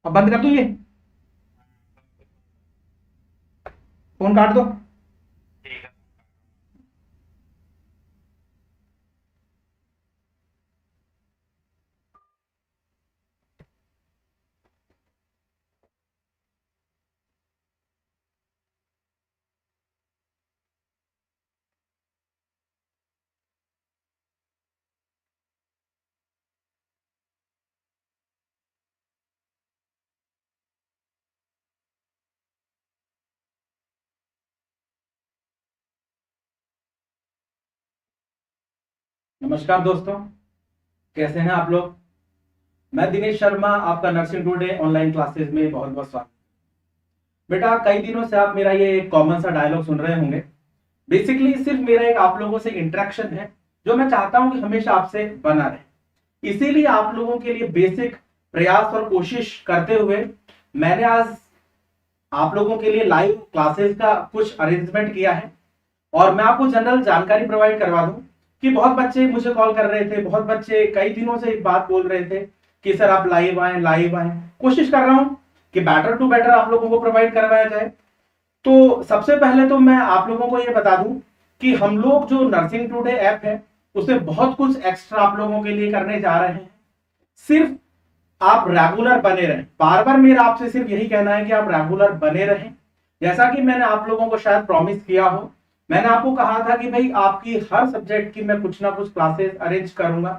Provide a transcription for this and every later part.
अब बंद कर दूं ये, फोन काट दो। नमस्कार दोस्तों, कैसे हैं आप लोग। मैं दिनेश शर्मा, आपका नर्सिंग टुडे ऑनलाइन क्लासेस में बहुत बहुत स्वागत। बेटा, कई दिनों से आप मेरा ये कॉमन सा डायलॉग सुन रहे होंगे। बेसिकली सिर्फ मेरा एक आप लोगों से इंटरेक्शन है, जो मैं चाहता हूं कि हमेशा आपसे बना रहे। इसीलिए आप लोगों के लिए बेसिक प्रयास और कोशिश करते हुए मैंने आज आप लोगों के लिए लाइव क्लासेस का कुछ अरेंजमेंट किया है। और मैं आपको जनरल जानकारी प्रोवाइड करवा दूं कि बहुत बच्चे मुझे कॉल कर रहे थे, बहुत बच्चे कई दिनों से एक बात बोल रहे थे कि सर आप लाइव आए लाइव आए। कोशिश कर रहा हूं कि बेटर टू बेटर आप लोगों को प्रोवाइड करवाया जाए। तो सबसे पहले तो मैं आप लोगों को ये बता दूं कि हम लोग जो नर्सिंग टुडे ऐप है उसमें बहुत कुछ एक्स्ट्रा आप लोगों के लिए करने जा रहे हैं। सिर्फ आप रेगुलर बने रहें, बार बार मेरा आपसे सिर्फ यही कहना है कि आप रेगुलर बने रहें। जैसा कि मैंने आप लोगों को शायद प्रॉमिस किया हो, मैंने आपको कहा था कि भाई आपकी हर सब्जेक्ट की मैं कुछ ना कुछ क्लासेस अरेंज करूंगा।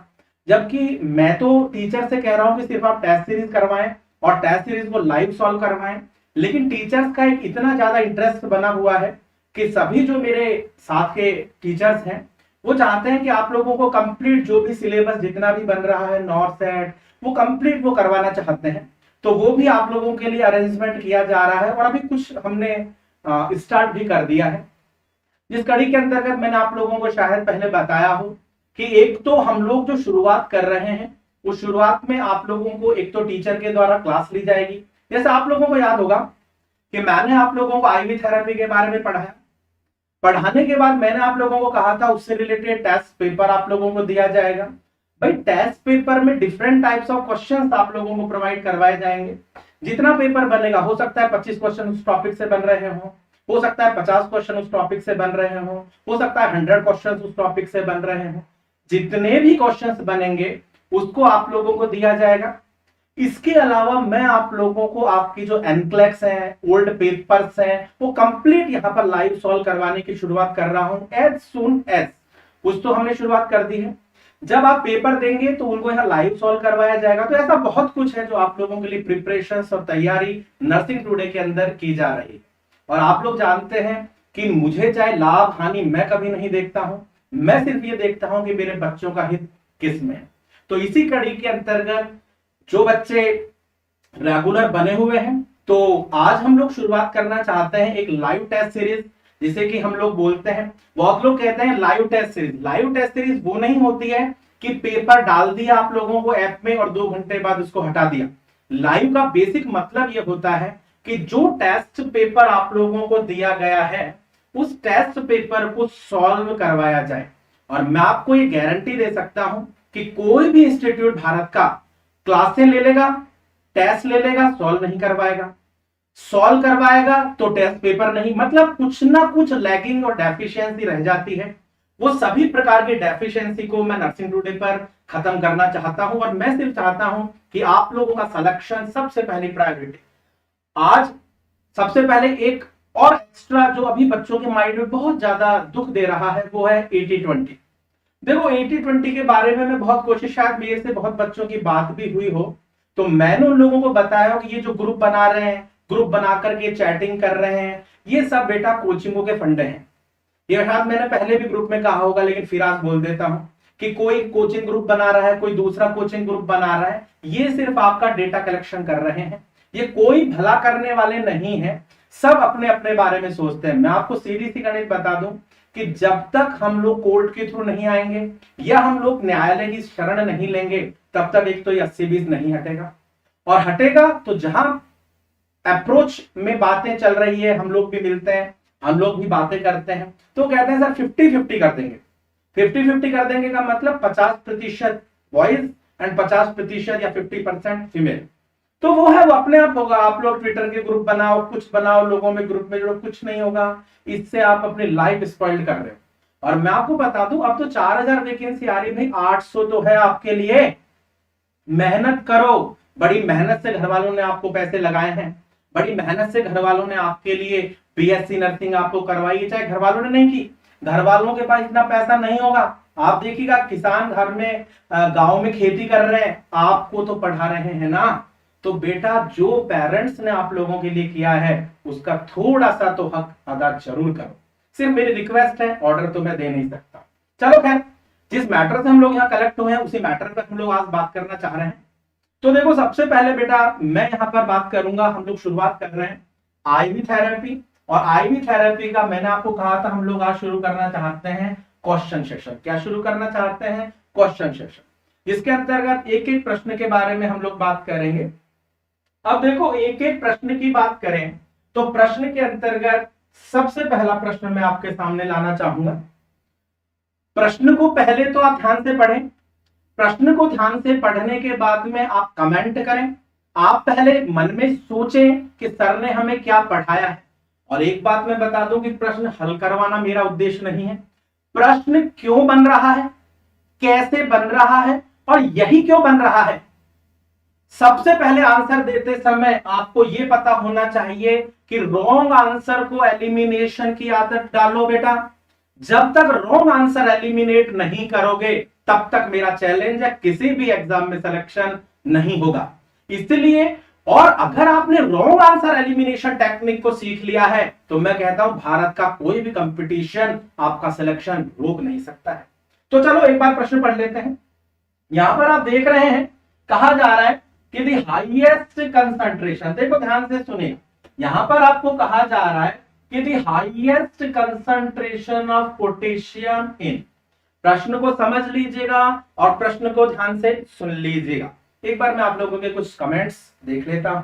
जबकि मैं तो टीचर से कह रहा हूं कि सिर्फ आप टेस्ट सीरीज करवाएं और टेस्ट सीरीज को लाइव सॉल्व करवाएं। लेकिन टीचर्स का एक इतना ज्यादा इंटरेस्ट बना हुआ है कि सभी जो मेरे साथ के टीचर्स हैं वो चाहते हैं कि आप लोगों को कंप्लीट जो भी सिलेबस जितना भी बन रहा है नॉर्थ सेट वो कंप्लीट वो करवाना चाहते हैं। तो वो भी आप लोगों के लिए अरेंजमेंट किया जा रहा है और अभी कुछ हमने स्टार्ट भी कर दिया है। जिस कड़ी के अंतर्गत मैंने आप लोगों को शायद पहले बताया हो कि एक तो हम लोग जो शुरुआत कर रहे हैं उस शुरुआत में आप लोगों को एक तो टीचर के द्वारा क्लास ली जाएगी। जैसे आप लोगों को याद होगा कि मैंने आप लोगों को आईवी थेरेपी के बारे में पढ़ाया। पढ़ाने के बाद मैंने आप लोगों को कहा था उससे रिलेटेड टेस्ट पेपर आप लोगों को दिया जाएगा। भाई टेस्ट पेपर में डिफरेंट टाइप्स ऑफ क्वेश्चंस आप लोगों को प्रोवाइड करवाए जाएंगे। जितना पेपर बनेगा, हो सकता है 25 क्वेश्चन उस टॉपिक से बन रहे हो सकता है 50 क्वेश्चन उस टॉपिक से बन रहे हो सकता है 100 क्वेश्चन उस टॉपिक से बन रहे हो। जितने भी क्वेश्चंस बनेंगे उसको आप लोगों को दिया जाएगा। इसके अलावा मैं आप लोगों को आपकी जो एनक्लेक्स हैं, ओल्ड पेपर्स हैं, वो कंप्लीट यहां पर लाइव सॉल्व करवाने की शुरुआत कर रहा हूं एज सुन एज। कुछ तो हमने शुरुआत कर दी है, जब आप पेपर देंगे तो उनको यहाँ लाइव सॉल्व करवाया जाएगा। तो ऐसा बहुत कुछ है जो आप लोगों के लिए प्रिपरेशन और तैयारी नर्सिंग टुडे के अंदर की जा रही है। और आप लोग जानते हैं कि मुझे चाहे लाभ हानि मैं कभी नहीं देखता हूं, मैं सिर्फ ये देखता हूं कि मेरे बच्चों का हित किस में है। तो इसी कड़ी के अंतर्गत जो बच्चे रेगुलर बने हुए हैं, तो आज हम लोग शुरुआत करना चाहते हैं एक लाइव टेस्ट सीरीज, जिसे कि हम लोग बोलते हैं, बहुत लोग कहते हैं live test series. Live test series वो नहीं होती है कि पेपर डाल दिया आप लोगों को ऐप में और 2 घंटे बाद उसको हटा दिया। लाइव का बेसिक मतलब ये होता है कि जो टेस्ट पेपर आप लोगों को दिया गया है उस टेस्ट पेपर को सॉल्व करवाया जाए। और मैं आपको ये गारंटी दे सकता हूं कि कोई भी इंस्टीट्यूट भारत का क्लासें ले लेगा, टेस्ट ले लेगा, सॉल्व नहीं करवाएगा। सॉल्व करवाएगा तो टेस्ट पेपर नहीं, मतलब कुछ ना कुछ लैगिंग और डेफिशिएंसी रह जाती है। वो सभी प्रकार की डेफिशिएंसी को मैं नर्सिंग टुडे पर खत्म करना चाहता हूं। और मैं सिर्फ चाहता हूं कि आप लोगों का सिलेक्शन सबसे पहली प्रायोरिटी। आज सबसे पहले एक और एक्स्ट्रा जो अभी बच्चों के माइंड में बहुत ज्यादा दुख दे रहा है वो है 80-20। देखो 80-20 के बारे में मैं बहुत कोशिश, शायद मेरे से बहुत बच्चों की बात भी हुई हो, तो मैंने उन लोगों को बताया कि ये जो ग्रुप बना रहे हैं, ग्रुप बना करके चैटिंग कर रहे हैं, ये सब बेटा कोचिंगों के फंडे हैं। ये शायद मैंने पहले भी ग्रुप में कहा होगा, लेकिन फिर आज बोल देता हूं कि कोई कोचिंग ग्रुप बना रहा है, कोई दूसरा कोचिंग ग्रुप बना रहा है, ये सिर्फ आपका डेटा कलेक्शन कर रहे हैं। ये कोई भला करने वाले नहीं है, सब अपने अपने बारे में सोचते हैं। मैं आपको सीधी सी गणित बता दूं कि जब तक हम लोग कोर्ट के थ्रू नहीं आएंगे या हम लोग न्यायालय की शरण नहीं लेंगे, तब तक एक तो ये 80-20 नहीं हटेगा। और हटेगा तो जहां अप्रोच में बातें चल रही है, हम लोग भी मिलते हैं, हम लोग भी बातें करते हैं, तो कहते हैं सर 50-50 कर देंगे। 50-50 कर देंगे का मतलब 50% बॉयज एंड 50% या 50% फीमेल। तो वो है, वो अपने आप होगा। आप लोग ट्विटर के ग्रुप बनाओ, कुछ बनाओ, लोगों में ग्रुप में जुड़ो, कुछ नहीं होगा। इससे आप अपनी लाइफ स्पॉइल कर रहे हो। और मैं आपको बता दूं, अब तो 4000 वैकेंसी आ रही भाई, 800 तो है आपके लिए। मेहनत करो। बड़ी मेहनत से घर वालों ने आपको पैसे लगाए हैं, बड़ी मेहनत से घर वालों ने आपके लिए बीएससी नर्सिंग आपको करवाई है, चाहे घर वालों ने नहीं की। घर वालों के पास इतना पैसा नहीं होगा। आप देखिएगा, किसान घर में गांव में खेती कर रहे हैं, आपको तो पढ़ा रहे हैं ना। तो बेटा, जो पेरेंट्स ने आप लोगों के लिए किया है, उसका थोड़ा सा तो हक अदा जरूर करो। सिर्फ मेरी रिक्वेस्ट है, ऑर्डर तो मैं दे नहीं सकता। चलो खैर, जिस मैटर से हम लोग यहाँ कलेक्ट हुए हैं, उसी मैटर पर हम लोग आज बात करना चाह रहे हैं। तो देखो, सबसे पहले बेटा मैं यहाँ पर बात करूंगा, हम लोग शुरुआत कर रहे हैं आईवी थेरेपी। और आईवी थेरेपी का मैंने आपको कहा था, हम लोग आज शुरू करना चाहते हैं क्वेश्चन सेशन। क्या शुरू करना चाहते हैं? क्वेश्चन सेशन, जिसके अंतर्गत एक एक प्रश्न के बारे में हम लोग बात करेंगे। अब देखो, एक एक प्रश्न की बात करें तो प्रश्न के अंतर्गत सबसे पहला प्रश्न मैं आपके सामने लाना चाहूंगा। प्रश्न को पहले तो आप ध्यान से पढ़ें। प्रश्न को ध्यान से पढ़ने के बाद में आप कमेंट करें। आप पहले मन में सोचें कि सर ने हमें क्या पढ़ाया है। और एक बात मैं बता दूं कि प्रश्न हल करवाना मेरा उद्देश्य नहीं है। प्रश्न क्यों बन रहा है, कैसे बन रहा है, और यही क्यों बन रहा है, सबसे पहले आंसर देते समय आपको यह पता होना चाहिए कि रॉन्ग आंसर को एलिमिनेशन की आदत डालो बेटा। जब तक रॉन्ग आंसर एलिमिनेट नहीं करोगे, तब तक मेरा चैलेंज है, किसी भी एग्जाम में सिलेक्शन नहीं होगा। इसलिए, और अगर आपने रॉन्ग आंसर एलिमिनेशन टेक्निक को सीख लिया है, तो मैं कहता हूं भारत का कोई भी कंपटीशन आपका सिलेक्शन रोक नहीं सकता है। तो चलो एक बार प्रश्न पढ़ लेते हैं। यहां पर आप देख रहे हैं, कहा जा रहा है कि द हाईएस्ट कंसंट्रेशन, देखो ध्यान से सुनिए, यहां पर आपको कहा जा रहा है कि the highest concentration of potassium in. प्रश्न को समझ लीजिएगा और प्रश्न को ध्यान से सुन लीजिएगा। एक बार मैं आप लोगों के कुछ कमेंट्स देख लेता हूं।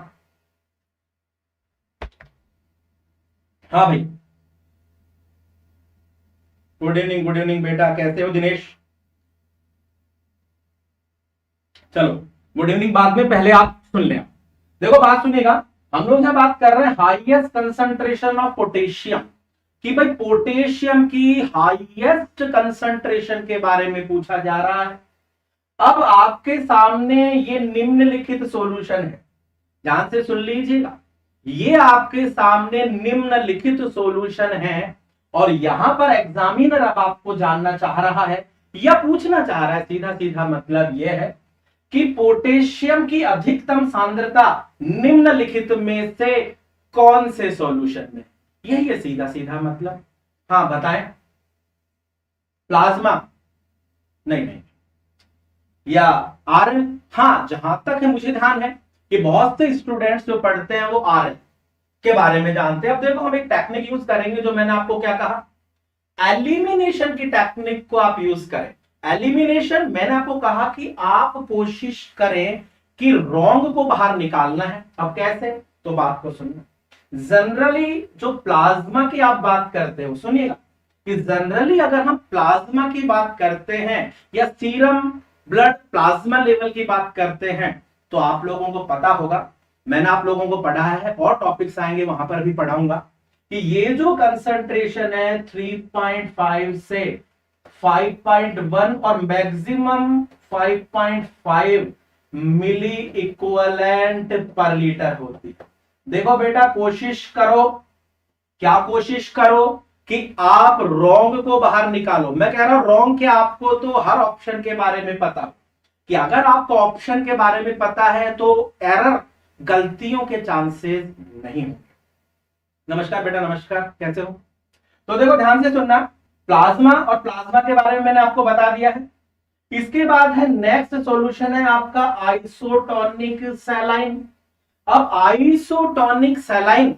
हाँ भाई, गुड इवनिंग बेटा, कैसे हो दिनेश? चलो, गुड इवनिंग बाद में, पहले आप सुन लें। देखो बात सुनिएगा, हम लोग यहां बात कर रहे हैं हाईएस्ट कंसंट्रेशन ऑफ पोटेशियम, कि भाई पोटेशियम की हाईएस्ट कंसंट्रेशन के बारे में पूछा जा रहा है। अब आपके सामने ये निम्नलिखित सॉल्यूशन है, ध्यान से सुन लीजिएगा। ये आपके सामने निम्नलिखित सॉल्यूशन है, और यहां पर एग्जामिनर अब आपको जानना चाह रहा है या पूछना चाह रहा है, सीधा सीधा मतलब यह है कि पोटेशियम की अधिकतम सांद्रता निम्नलिखित में से कौन से सॉल्यूशन में? यही है सीधा सीधा मतलब। हाँ बताएं। प्लाज्मा? नहीं, या आरएल? हाँ, जहां तक है मुझे ध्यान है कि बहुत से स्टूडेंट्स जो पढ़ते हैं वो आरएल के बारे में जानते हैं। अब देखो, हम एक टेक्निक यूज करेंगे, जो मैंने आपको क्या कहा, एलिमिनेशन की टेक्निक को आप यूज करें। एलिमिनेशन, मैंने आपको कहा कि आप कोशिश करें कि रॉन्ग को बाहर निकालना है। अब कैसे? तो बात को सुनना। जनरली जो प्लाज्मा की आप बात करते हो, सुनिएगा कि जनरली अगर हम प्लाज्मा की बात करते हैं या सीरम ब्लड प्लाज्मा लेवल की बात करते हैं, तो आप लोगों को पता होगा, मैंने आप लोगों को पढ़ाया है और टॉपिक्स आएंगे वहां पर भी पढ़ाऊंगा, कि ये जो कंसंट्रेशन है 3.5 से 5.1 और मैक्सिमम 5.5 मिली इक्विवेलेंट पर लीटर होती है। देखो बेटा, कोशिश करो, क्या कोशिश करो कि आप रॉन्ग को बाहर निकालो। मैं कह रहा हूं रॉन्ग क्या, आपको तो हर ऑप्शन के बारे में पता, कि अगर आपको ऑप्शन के बारे में पता है तो एरर, गलतियों के चांसेस नहीं होंगे। नमस्कार बेटा, नमस्कार, कैसे हो? तो देखो ध्यान से सुनना, प्लाज्मा और प्लाज्मा के बारे में मैंने आपको बता दिया है। इसके बाद है नेक्स्ट सॉल्यूशन है आपका आइसोटोनिक सैलाइन। अब आइसोटोनिक सैलाइन,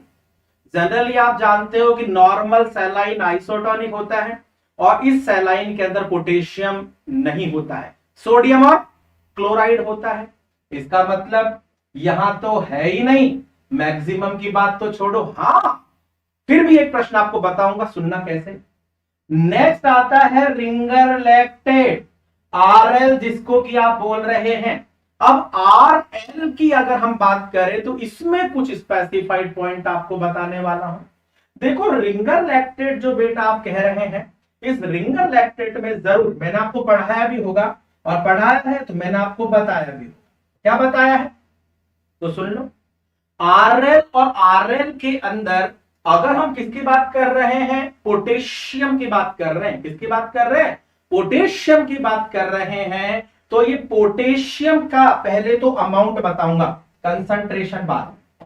जनरली आप जानते हो कि नॉर्मल सैलाइन आइसोटोनिक होता है, और इस सैलाइन के अंदर पोटेशियम नहीं होता है, सोडियम और क्लोराइड होता है। इसका मतलब यहां तो है ही नहीं, मैक्सिमम की बात तो छोड़ो। हाँ, फिर भी एक प्रश्न आपको बताऊंगा, सुनना कैसे। नेक्स्ट आता है रिंगर लैक्टेट, आरएल, जिसको कि आप बोल रहे हैं। अब आर एल की अगर हम बात करें तो इसमें कुछ स्पेसिफाइड पॉइंट आपको बताने वाला हूं। देखो रिंगर लैक्टेट जो बेटा आप कह रहे हैं, इस रिंगर लैक्टेट में जरूर मैंने आपको पढ़ाया भी होगा, और पढ़ाया है तो मैंने आपको बताया भी होगा। क्या बताया है तो सुन लो। आरएल और आरएल के अंदर अगर हम किसकी बात कर रहे हैं, पोटेशियम की बात कर रहे हैं, किसकी बात कर रहे हैं, पोटेशियम की बात कर रहे हैं, तो ये पोटेशियम का पहले तो अमाउंट बताऊंगा, कंसंट्रेशन बाद।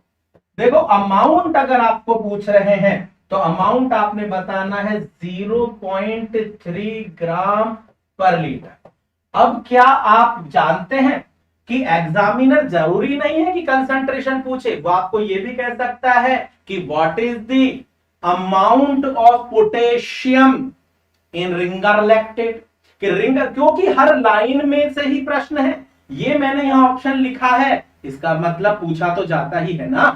देखो अमाउंट अगर आपको पूछ रहे हैं तो अमाउंट आपने बताना है 0.3 ग्राम पर लीटर। अब क्या आप जानते हैं कि एग्जामिनर जरूरी नहीं है कि कंसंट्रेशन पूछे, वो आपको ये भी कह सकता है कि what is the amount of potassium in Ringer lactate, कि रिंगर, क्योंकि हर लाइन में से ही प्रश्न है, ये मैंने यहां ऑप्शन लिखा है, इसका मतलब पूछा तो जाता ही है ना।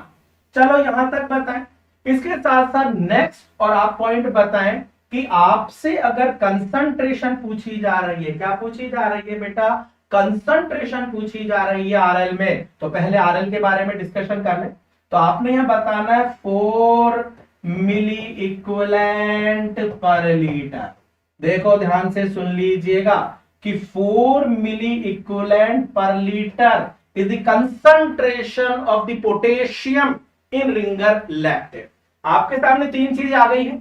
चलो यहां तक बताएं। इसके साथ साथ नेक्स्ट और आप पॉइंट बताएं कि आपसे अगर कंसंट्रेशन पूछी जा रही है, क्या पूछी जा रही है बेटा, कंसंट्रेशन पूछी जा रही है आरएल में, तो पहले आरएल के बारे में डिस्कशन कर लें। तो आपने यहां बताना है 4 मिली इक्विवेलेंट पर लीटर। देखो ध्यान से सुन लीजिएगा कि 4 milliequivalent per litre is the concentration of the potassium in Ringer lactate. आपके सामने तीन चीज आ गई है।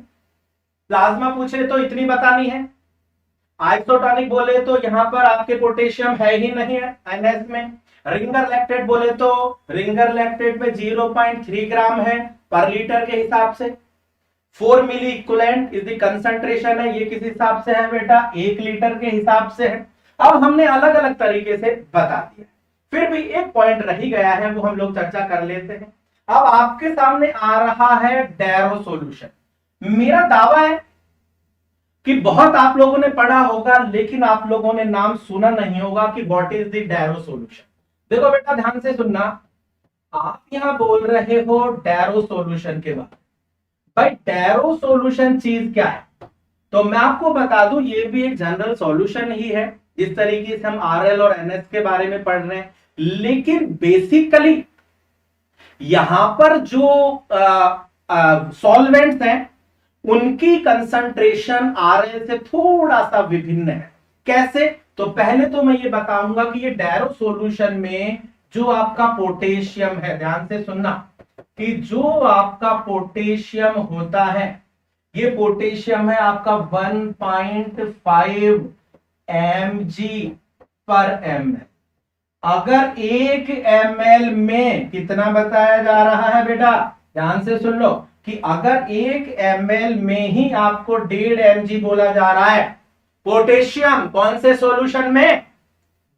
प्लाज्मा पूछे तो इतनी बतानी है, आइसोटोनिक बोले तो यहां पर आपके पोटेशियम है ही नहीं है NH में, रिंगर लैक्टेट बोले तो रिंगर लैक्टेट में 0.3 ग्राम है पर लीटर के हिसाब से। 4 मिली इक्विवेलेंट इज द कंसंट्रेशन है, ये किस हिसाब से है बेटा, 1 लीटर के हिसाब से है। अब हमने अलग अलग तरीके से बता दिया, फिर भी एक पॉइंट रही गया है, वो हम लोग चर्चा कर लेते हैं। अब आपके सामने आ रहा है डैरो सॉल्यूशन। मेरा दावा है कि बहुत आप लोगों ने पढ़ा होगा, लेकिन आप लोगों ने नाम सुना नहीं होगा कि व्हाट इज द डैरो सॉल्यूशन। देखो बेटा ध्यान से सुनना, आप यहां बोल रहे हो डैरो सॉल्यूशन के बारे में। भाई डैरो सॉल्यूशन चीज क्या है, तो मैं आपको बता दूं, ये भी एक जनरल सॉल्यूशन ही है, जिस तरीके से हम आरएल और एनएस के बारे में पढ़ रहे हैं। लेकिन बेसिकली यहां पर जो सॉल्वेंट्स हैं उनकी कंसंट्रेशन आरएल से थोड़ा सा विभिन्न है। कैसे, तो पहले तो मैं ये बताऊंगा कि ये डैरो सॉल्यूशन में जो आपका पोटेशियम है, ध्यान से सुनना, कि जो आपका पोटेशियम होता है, ये पोटेशियम है आपका 1.5 mg पर ml। अगर 1 ml में कितना बताया जा रहा है बेटा, ध्यान से सुन लो, कि अगर 1 ml में ही आपको 1.5 mg बोला जा रहा है पोटेशियम, कौन से सॉल्यूशन में,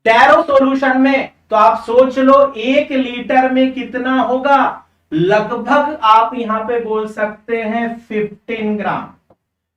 डैरो सॉल्यूशन में, तो आप सोच लो 1 लीटर में कितना होगा, लगभग आप यहां पे बोल सकते हैं 15 ग्राम।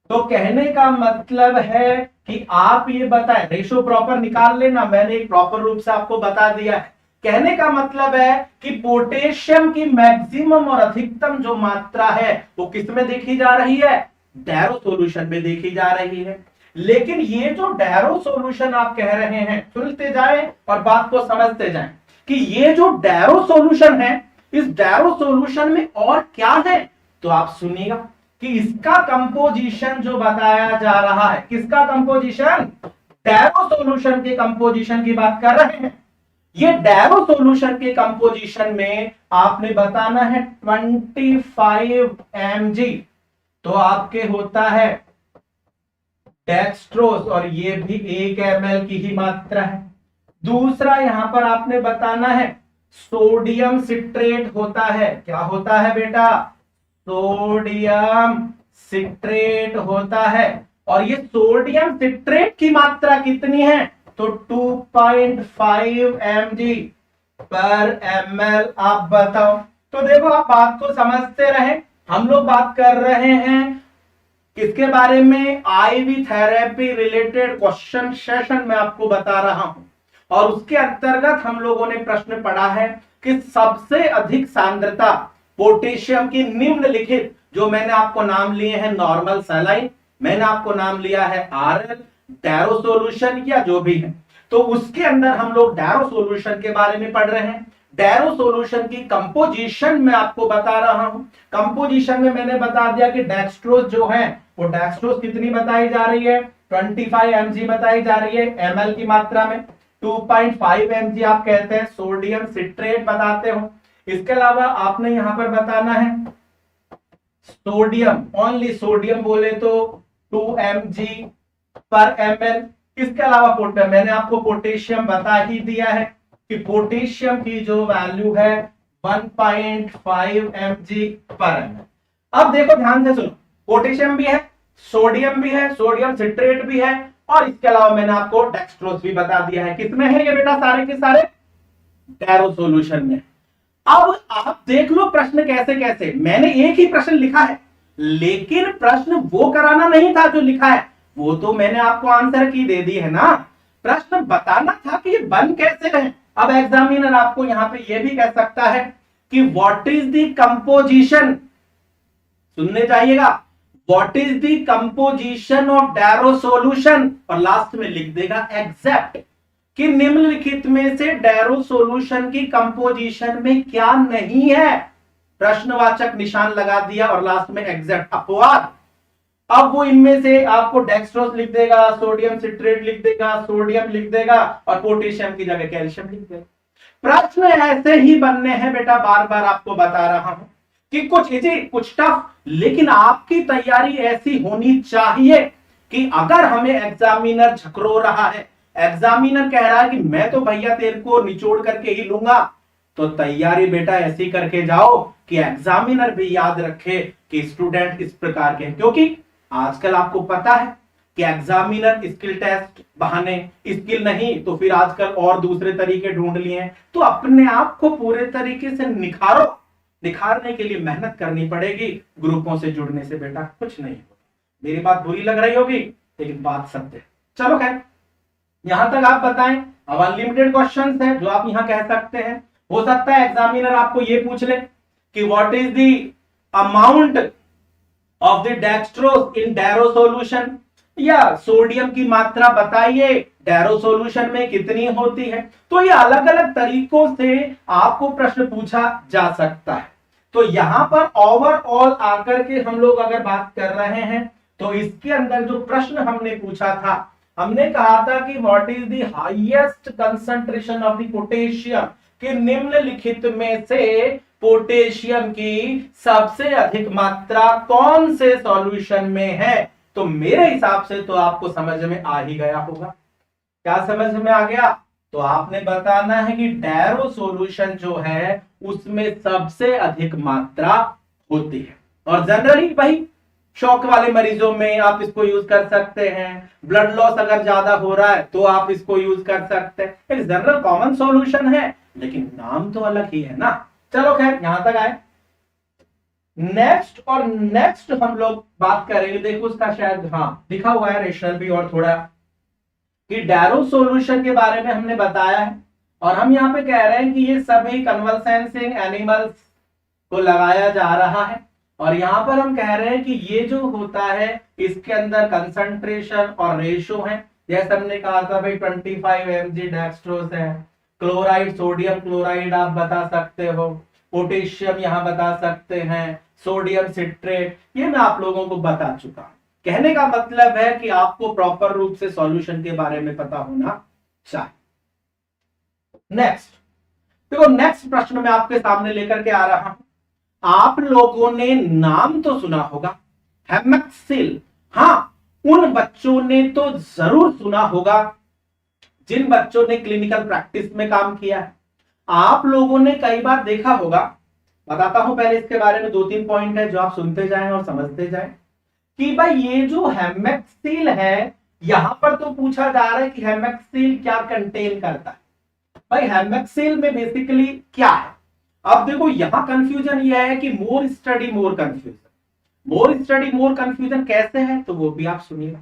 तो कहने का मतलब है कि आप ये बताएं, रेशो प्रॉपर निकाल लेना, मैंने एक प्रॉपर रूप से आपको बता दिया है। कहने का मतलब है कि पोटेशियम की मैक्सिमम और अधिकतम जो मात्रा है वो किस में देखी जा रही है, डैरो सॉल्यूशन में देखी जा रही है। लेकिन ये जो डैरो सॉल्यूशन आप कह रहे हैं, सुनते जाएं और बात को समझते जाएं कि ये जो डैरो सॉल्यूशन है, इस डैरो सॉल्यूशन में और क्या है, तो आप सुनिएगा कि इसका कंपोजिशन जो बताया जा रहा है, किसका कंपोजिशन, डैरो सॉल्यूशन के कंपोजिशन की बात कर रहे हैं। ये डैरो सॉल्यूशन के कंपोजिशन में आपने बताना है 25 mg, तो आपके होता है डेक्सट्रोज, और ये भी 1 ml की ही मात्रा है। दूसरा यहां पर आपने बताना है सोडियम सिट्रेट होता है, क्या होता है बेटा, सोडियम सिट्रेट होता है, और ये सोडियम सिट्रेट की मात्रा कितनी है, तो 2.5 mg पर ml। आप बताओ, तो देखो आप बात को समझते रहे, हम लोग बात कर रहे हैं किसके बारे में, ivy therapy related question session में आपको बता रहा हूं, और उसके अंतर्गत हम लोगों ने प्रश्न पढ़ा है कि सबसे अधिक सांद्रता पोटेशियम की निम्नलिखित, जो मैंने आपको नाम लिए हैं नॉर्मल सैलाइन, मैंने आपको नाम लिया है आरएल, डैरो सॉल्यूशन, या जो भी है, तो उसके अंदर हम लोग डैरो सॉल्यूशन के बारे में पढ़ रहे हैं। डैरो सॉल्यूशन की कंपोजिशन में आपको बता रहा हूं। कंपोजिशन में मैंने बता दिया कि डेक्सट्रोज जो है वो डेक्सट्रोज कितनी बताई जा रही है, 25 mg बताई जा रही है ml की मात्रा में। 2.5 mg आप कहते हैं सोडियम सिट्रेट बताते हो। इसके अलावा आपने यहां पर बताना है सोडियम, ओनली सोडियम बोले तो 2 mg पर ml। इसके अलावा पोटेशियम, मैंने आपको पोटेशियम बता ही दिया है कि पोटेशियम की जो वैल्यू है 1.5 mg पर ml। अब देखो ध्यान से सुनो, पोटेशियम भी है, सोडियम भी है, सोडियम सिट्रेट भी है, और इसके अलावा मैंने आपको डेक्सट्रोज भी बता दिया है। किसमें है ये बेटा? सारे के सारे डैरो सॉल्यूशन में। अब आप देख लो प्रश्न कैसे कैसे, मैंने एक ही प्रश्न लिखा है, लेकिन प्रश्न वो कराना नहीं था जो लिखा है, वो तो मैंने आपको आंसर की दे दी है ना। प्रश्न बताना था कि ये बन कैसे रहे। अब एग्जामिनर आपको यहां पे ये भी कह सकता है कि व्हाट इज द कंपोजिशन, सुनने चाहिएगा, what is the composition of Darrow solution, और लास्ट में लिख देगा एग्जैक्ट कि निम्नलिखित में से डैरो सॉल्यूशन की कंपोजिशन में क्या नहीं है, प्रश्नवाचक निशान लगा दिया और लास्ट में एग्जैक्ट अपवाद। अब वो इनमें से आपको डेक्सट्रोज लिख देगा, सोडियम सिट्रेट लिख देगा, सोडियम लिख देगा, और पोटेशियम की जगह कैल्शियम लिख देगा। प्रश्न ऐसे ही बनने हैं बेटा, बार बार आपको बता रहा हूं कि कुछ इजी कुछ टफ, लेकिन आपकी तैयारी ऐसी होनी चाहिए कि अगर हमें एग्जामिनर झकरो रहा है, एग्जामिनर कह रहा है कि मैं तो भैया तेरे को निचोड़ करके ही लूंगा, तो तैयारी बेटा ऐसी करके जाओ कि एग्जामिनर भी याद रखे कि स्टूडेंट इस प्रकार के हैं। क्योंकि आजकल आपको पता है कि एग्जामिनर स्किल टेस्ट बहाने, स्किल नहीं तो फिर आजकल और दूसरे तरीके ढूंढ लिए हैं। तो अपने आप को पूरे तरीके से निखारो, निखारने के लिए मेहनत करनी पड़ेगी। ग्रुपों से जुड़ने से बेटा कुछ नहीं होगा। मेरी बात बुरी लग रही होगी, लेकिन बात सत्य है। चलो खैर, यहां तक आप बताएं। अब अनलिमिटेड क्वेश्चंस हैं जो आप यहां कह सकते हैं। हो सकता है एग्जामिनर आपको ये पूछ ले कि what is the amount of the dextrose in Darrow solution, या सोडियम की मात्रा बताइए डैरो सॉल्यूशन में कितनी होती है। तो ये अलग अलग तरीकों से आपको प्रश्न पूछा जा सकता है। तो यहां पर ओवरऑल आकर के हम लोग अगर बात कर रहे हैं तो इसके अंदर जो प्रश्न हमने पूछा था, हमने कहा था कि what is the highest concentration of the potassium, कि निम्नलिखित में से पोटेशियम की सबसे अधिक मात्रा कौन से सॉल्यूशन में है। तो मेरे हिसाब से तो आपको समझ में आ ही गया होगा। क्या समझ में आ गया? तो आपने बताना है कि डैरो सॉल्यूशन जो है उसमें सबसे अधिक मात्रा होती है। और जनरली भाई शौक वाले मरीजों में आप इसको यूज कर सकते हैं, ब्लड लॉस अगर ज्यादा हो रहा है तो आप इसको यूज कर सकते हैं। एक जनरल कॉमन सॉल्यूशन है, लेकिन नाम तो अलग ही है ना। चलो खैर, यहां तक आए। नेक्स्ट हम लोग बात करेंगे। देखो उसका शायद हाँ लिखा हुआ है रेशनल भी और थोड़ा, कि डैरो सॉल्यूशन के बारे में हमने बताया है, और हम यहाँ पे कह रहे हैं कि ये सभी कन्वल्सेंसिंग एनिमल्स को लगाया जा रहा है। और यहां पर हम कह रहे हैं कि ये जो होता है इसके अंदर कंसंट्रेशन और रेशो है। जैसे हमने कहा था भाई 25 mg डेक्सट्रोज है, क्लोराइड सोडियम क्लोराइड आप बता सकते हो, पोटेशियम यहां बता सकते हैं, सोडियम सिट्रेट, ये मैं आप लोगों को बता चुका हूं। कहने का मतलब है कि आपको प्रॉपर रूप से सॉल्यूशन के बारे में पता होना चाहिए। नेक्स्ट देखो, नेक्स्ट प्रश्न मैं आपके सामने लेकर के आ रहा हूं। आप लोगों ने नाम तो सुना होगा हेमेक्सिल, हाँ उन बच्चों ने तो जरूर सुना होगा जिन बच्चों ने क्लिनिकल प्रैक्टिस में काम किया है। आप लोगों ने कई बार देखा होगा, बताता हूं पहले इसके बारे में 2-3 पॉइंट है जो आप सुनते जाएं और समझते जाएं, कि भाई ये जो हेमेक्सिल है, यहां पर तो पूछा जा रहा है कि हेमेक्सिल क्या कंटेन करता है। भाई हेमेक्सिल में बेसिकली क्या है? अब देखो यहां कंफ्यूजन यह है कि more study more confusion, more study more confusion कैसे है तो वो भी आप सुनिएगा।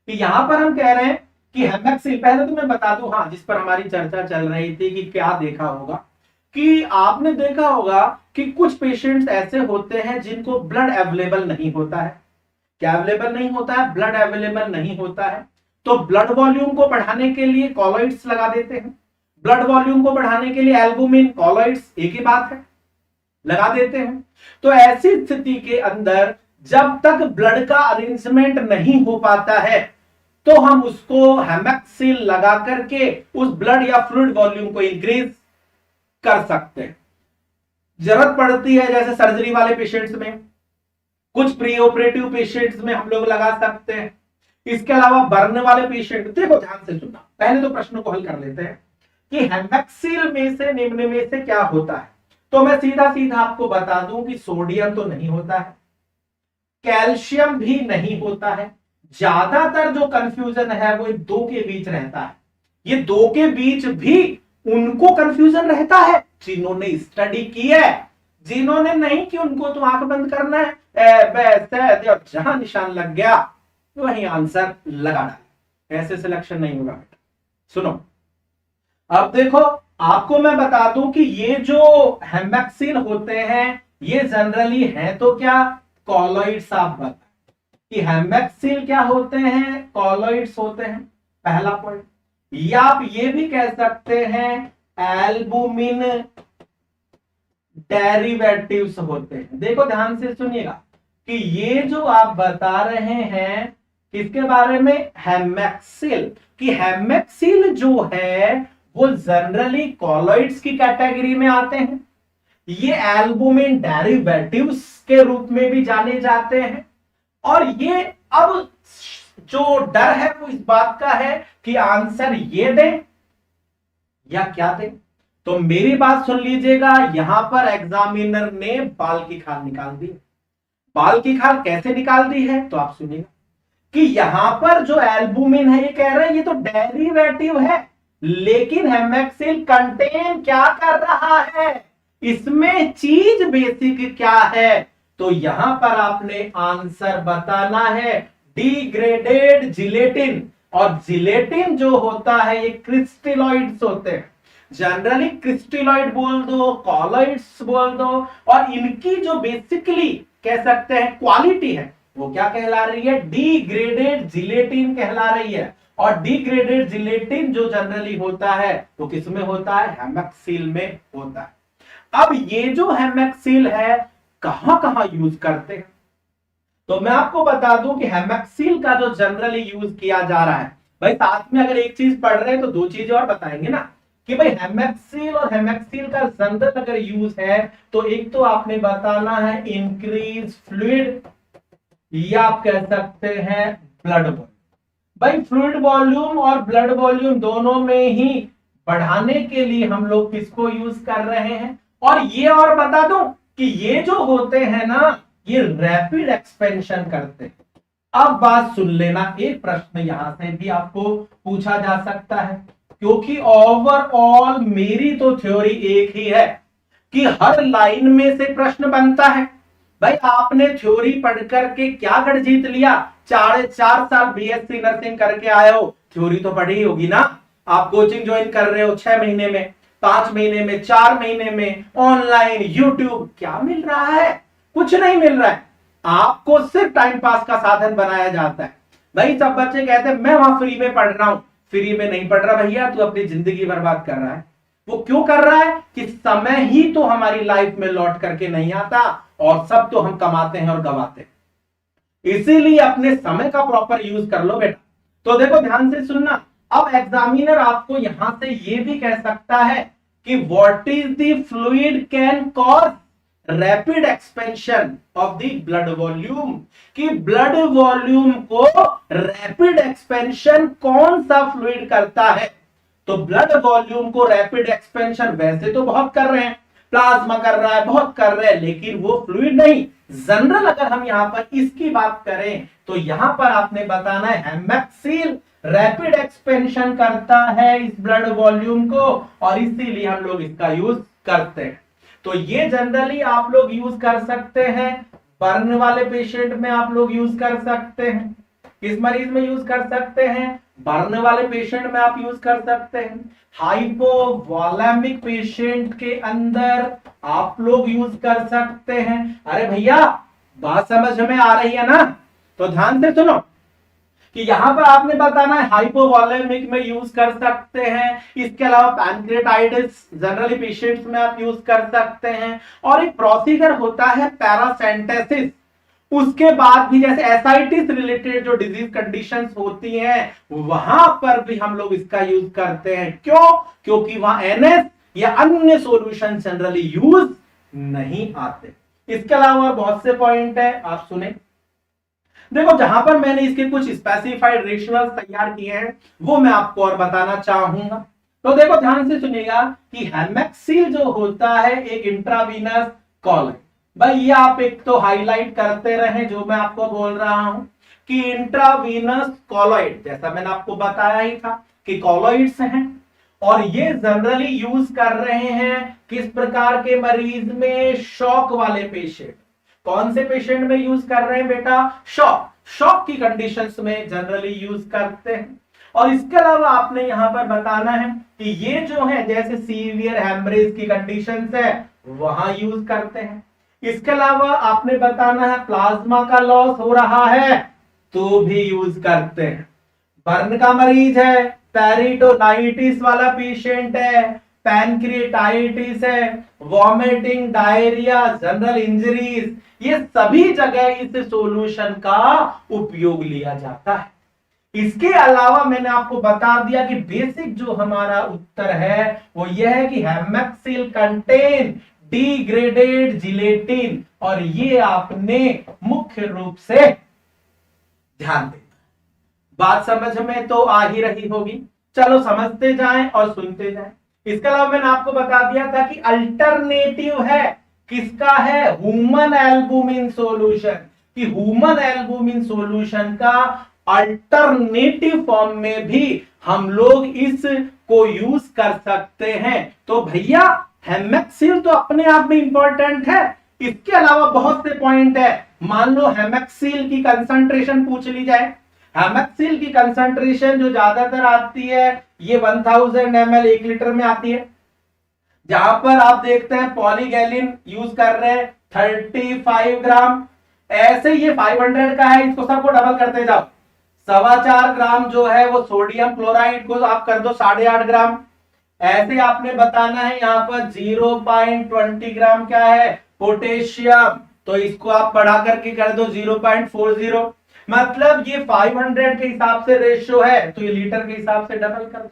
कि यहां पर हम कह रहे हैं कि हेमेक्सिल, पहले तो मैं बता दूं हाँ जिस पर हमारी चर्चा चल रही थी कि क्या देखा होगा, कि आपने देखा होगा कि कुछ पेशेंट्स ऐसे होते हैं जिनको ब्लड अवेलेबल नहीं होता है। क्या अवेलेबल नहीं होता है? ब्लड अवेलेबल नहीं होता है। तो ब्लड वॉल्यूम को बढ़ाने के लिए कॉलॉइड्स लगा देते हैं, ब्लड वॉल्यूम को बढ़ाने के लिए एल्बुमिन, कॉलॉइड्स, एक ही बात है, लगा देते हैं। तो ऐसी स्थिति के अंदर जब तक ब्लड का अरेंजमेंट नहीं हो पाता है तो हम उसको हेमेक्सिल लगा करके उस ब्लड या फ्लूइड वॉल्यूम को इंक्रीज कर सकते हैं। जरूरत पड़ती है जैसे सर्जरी वाले पेशेंट्स में, कुछ प्री ऑपरेटिव पेशेंट्स में हम लोग लगा सकते हैं। इसके अलावा बर्न वाले पेशेंट, देखो ध्यान से सुनना, पहले तो प्रश्न को हल कर लेते हैं कि हेमेक्सिल में से निम्न में से क्या होता है। तो मैं सीधा सीधा आपको बता दूं कि सोडियम तो नहीं होता है, कैल्शियम भी नहीं होता है। ज्यादातर जो कंफ्यूजन है वो दो के बीच रहता है। ये दो के बीच भी उनको कंफ्यूजन रहता है जिन्होंने स्टडी की है, जिन्होंने नहीं कि उनको तो आंख बंद करना है, और जहां निशान लग गया वही आंसर लगा डाला। ऐसे सिलेक्शन नहीं होगा बेटा। सुनो, अब देखो आपको मैं बता दूं कि ये जो हेमेक्सिल होते हैं ये जनरली है तो क्या, कॉलॉइड्स। आप बताएं कि हेमेक्सिल क्या होते हैं, कॉलॉइड्स होते हैं, पहला पॉइंट। या आप ये भी कह सकते हैं एल्बुमिन डेरिवेटिव्स होते हैं। देखो ध्यान से सुनिएगा कि ये जो आप बता रहे हैं किसके बारे में, हेमेक्सिल, कि हेमेक्सिल जो है वो जनरली कॉलॉइड्स की कैटेगरी में आते हैं। ये एल्बुमिन डेरिवेटिव्स के रूप में भी जाने जाते हैं। और ये अब जो डर है वो इस बात का है कि आंसर ये दें या क्या दें। तो मेरी बात सुन लीजिएगा, यहां पर एग्जामिनर ने बाल की खाल निकाल दी। बाल की खाल कैसे निकाल दी है तो आप सुनिएगा कि यहां पर जो एल्बुमिन है ये कह रहे हैं ये तो डेरिवेटिव है, लेकिन हेमेक्सिल कंटेन क्या कर रहा है, इसमें चीज बेसिक क्या है। तो यहां पर आपने आंसर बताना है डिग्रेडेड जिलेटिन। और जिलेटिन जो होता है ये क्रिस्टलॉइड्स होते हैं, जनरली क्रिस्टलॉइड बोल दो, कॉलॉइड्स बोल दो, और इनकी जो बेसिकली कह सकते हैं क्वालिटी है वो क्या कहला रही है, डिग्रेडेड जिलेटिन कहला रही है। और डिग्रेडेड जिलेटिन जो जनरली होता है वो किसमें होता है, हेमेक्सिल में होता है। अब ये जो हेमेक्सिल है कहां कहां यूज करते हैं, तो मैं आपको बता दूं कि हेमेक्सिल का जो जनरली यूज किया जा रहा है, भाई साथ में अगर एक चीज पढ़ रहे हैं तो दो चीजें और बताएंगे ना कि भाई हेमेक्सिल और हेमेक्सिल का जनरल अगर यूज है तो एक तो आपने बताना है इंक्रीज फ्लूइड, या आप कह सकते हैं ब्लड वॉल्यूम। भाई फ्लूइड वॉल्यूम और ब्लड वॉल्यूम दोनों में ही बढ़ाने के लिए हम लोग किसको यूज कर रहे हैं। और ये और बता दूं कि ये जो होते हैं ना ये रैपिड एक्सपेंशन करते हैं। अब बात सुन लेना, एक प्रश्न यहां से भी आपको पूछा जा सकता है, क्योंकि ओवरऑल मेरी तो थ्योरी एक ही है कि हर लाइन में से प्रश्न बनता है। भाई आपने थ्योरी पढ़ करके क्या गढ़ जीत लिया, 4.5 साल बीएससी नर्सिंग करके आए हो, थ्योरी तो पढ़ी होगी ना। आप कोचिंग ज्वाइन कर रहे हो 6 महीने में, 5 महीने में, 4 महीने में, ऑनलाइन यूट्यूब, क्या मिल रहा है, कुछ नहीं मिल रहा है। आपको सिर्फ टाइम पास का साधन बनाया जाता है। भाई सब बच्चे कहते हैं मैं वहां फ्री में पढ़ रहा हूं, फ्री में नहीं पढ़ रहा भैया, तू अपनी जिंदगी बर्बाद कर रहा है। वो क्यों कर रहा है कि समय ही तो हमारी लाइफ में लौट करके नहीं आता, और सब तो हम कमाते हैं और गवाते हैं। इसीलिए अपने समय का प्रॉपर यूज कर लो बेटा। तो देखो ध्यान से सुनना, अब एग्जामिनर आपको यहां से ये भी कह सकता है कि what is the fluid can cause rapid expansion of the blood volume, कि ब्लड वॉल्यूम को रैपिड एक्सपेंशन कौन सा फ्लूइड करता है। तो ब्लड वॉल्यूम को रैपिड एक्सपेंशन वैसे तो बहुत कर रहे हैं, प्लाज्मा कर रहा है, बहुत कर रहे हैं, लेकिन वो फ्लूइड नहीं। जनरल अगर हम यहां पर इसकी बात करें तो यहां पर आपने बताना है हेमेक्सिल रैपिड एक्सपेंशन करता है इस ब्लड वॉल्यूम को, और इसीलिए हम लोग इसका यूज करते हैं। तो ये जनरली आप लोग यूज कर सकते हैं, बर्न वाले पेशेंट में आप लोग यूज कर सकते हैं, किस मरीज में यूज कर सकते हैं, बर्न वाले पेशेंट में आप यूज कर सकते हैं, हाइपोवॉलेमिक पेशेंट के अंदर आप लोग यूज कर सकते हैं। अरे भैया बात समझ में आ रही है ना, तो ध्यान से सुनो कि यहां पर आपने बताना है हाइपोवॉलेमिक में यूज कर सकते हैं, इसके अलावा पैनक्रेटाइटिस जनरली पेशेंट्स में आप यूज कर सकते हैं, और एक प्रोसीजर होता है पैरासेंटेसिस, उसके बाद भी जैसे एसाइटिस रिलेटेड जो डिजीज कंडीशंस होती हैं वहां पर भी हम लोग इसका यूज करते हैं। क्यों? क्योंकि वहां एनएस या अन्य सॉल्यूशन जनरली यूज नहीं आते। इसके अलावा बहुत से पॉइंट है, आप सुने। देखो जहां पर मैंने इसके कुछ स्पेसिफाइड रेशनल्स तैयार किए हैं वो मैं आपको और बताना चाहूंगा। तो देखो ध्यान से सुनिएगा कि हेमेक्सिल जो होता है एक इंट्रावीनस कॉलॉइड। भाई ये आप एक तो हाईलाइट करते रहे जो मैं आपको बोल रहा हूं कि इंट्रावीनस कॉलॉइड, जैसा मैंने आपको बताया ही था कि कॉलॉइड्स हैं, और ये जनरली यूज कर रहे हैं किस प्रकार के मरीज में? शॉक वाले पेशेंट। कौन से पेशेंट में यूज कर रहे हैं बेटा? शॉक की कंडीशंस में जनरली यूज करते हैं। और इसके अलावा आपने यहां पर बताना है कि ये जो है जैसे सीवियर हेमरेज की कंडीशंस है वहां यूज करते हैं। इसके अलावा आपने बताना है प्लाज्मा का लॉस हो रहा है तो भी यूज करते हैं। बर्न का मरीज है, पेरिटोनाइटिस वाला पेशेंट है, पैनक्रिएटाइटिस है, वॉमिटिंग, डायरिया, जनरल इंजरीज, ये सभी जगह इस सॉल्यूशन का उपयोग लिया जाता है। इसके अलावा मैंने आपको बता दिया कि बेसिक जो हमारा उत्तर है वो यह है कि हेमेक्सिल कंटेन डिग्रेडेड जिलेटिन, और ये आपने मुख्य रूप से ध्यान देना। बात समझ में तो आ ही रही होगी, चलो समझते जाएं और सुनते जाएं। इसके अलावा मैंने आपको बता दिया था कि अल्टरनेटिव है, किसका है? ह्यूमन एल्बुमिन सॉल्यूशन, कि ह्यूमन एल्बुमिन सॉल्यूशन का अल्टरनेटिव फॉर्म में भी हम लोग इस को यूज कर सकते हैं। तो भैया हेमेक्सिल तो अपने आप में इंपॉर्टेंट है, इसके अलावा बहुत से पॉइंट है। मान लो हेमेक्सिल की कंसंट्रेशन पूछ ली जाए, हेमेक्सिल की कंसंट्रेशन जो ज्यादातर आती है ये 1000 ml 1 लीटर में आती है, जहां पर आप देखते हैं पॉलीगैलिन यूज कर रहे हैं 35 ग्राम। ऐसे ये 500 का है, इसको सबको डबल करते जाओ, 4.25 ग्राम जो है वो सोडियम क्लोराइड को आप कर दो 8.5 ग्राम। ऐसे आपने बताना है यहाँ पर 0.20 ग्राम क्या है? पोटेशियम, तो इसको आप बढ़ा करके कर दो 0.40। मतलब ये 500 के हिसाब से रेशियो है तो ये लीटर के हिसाब से डबल कर दो।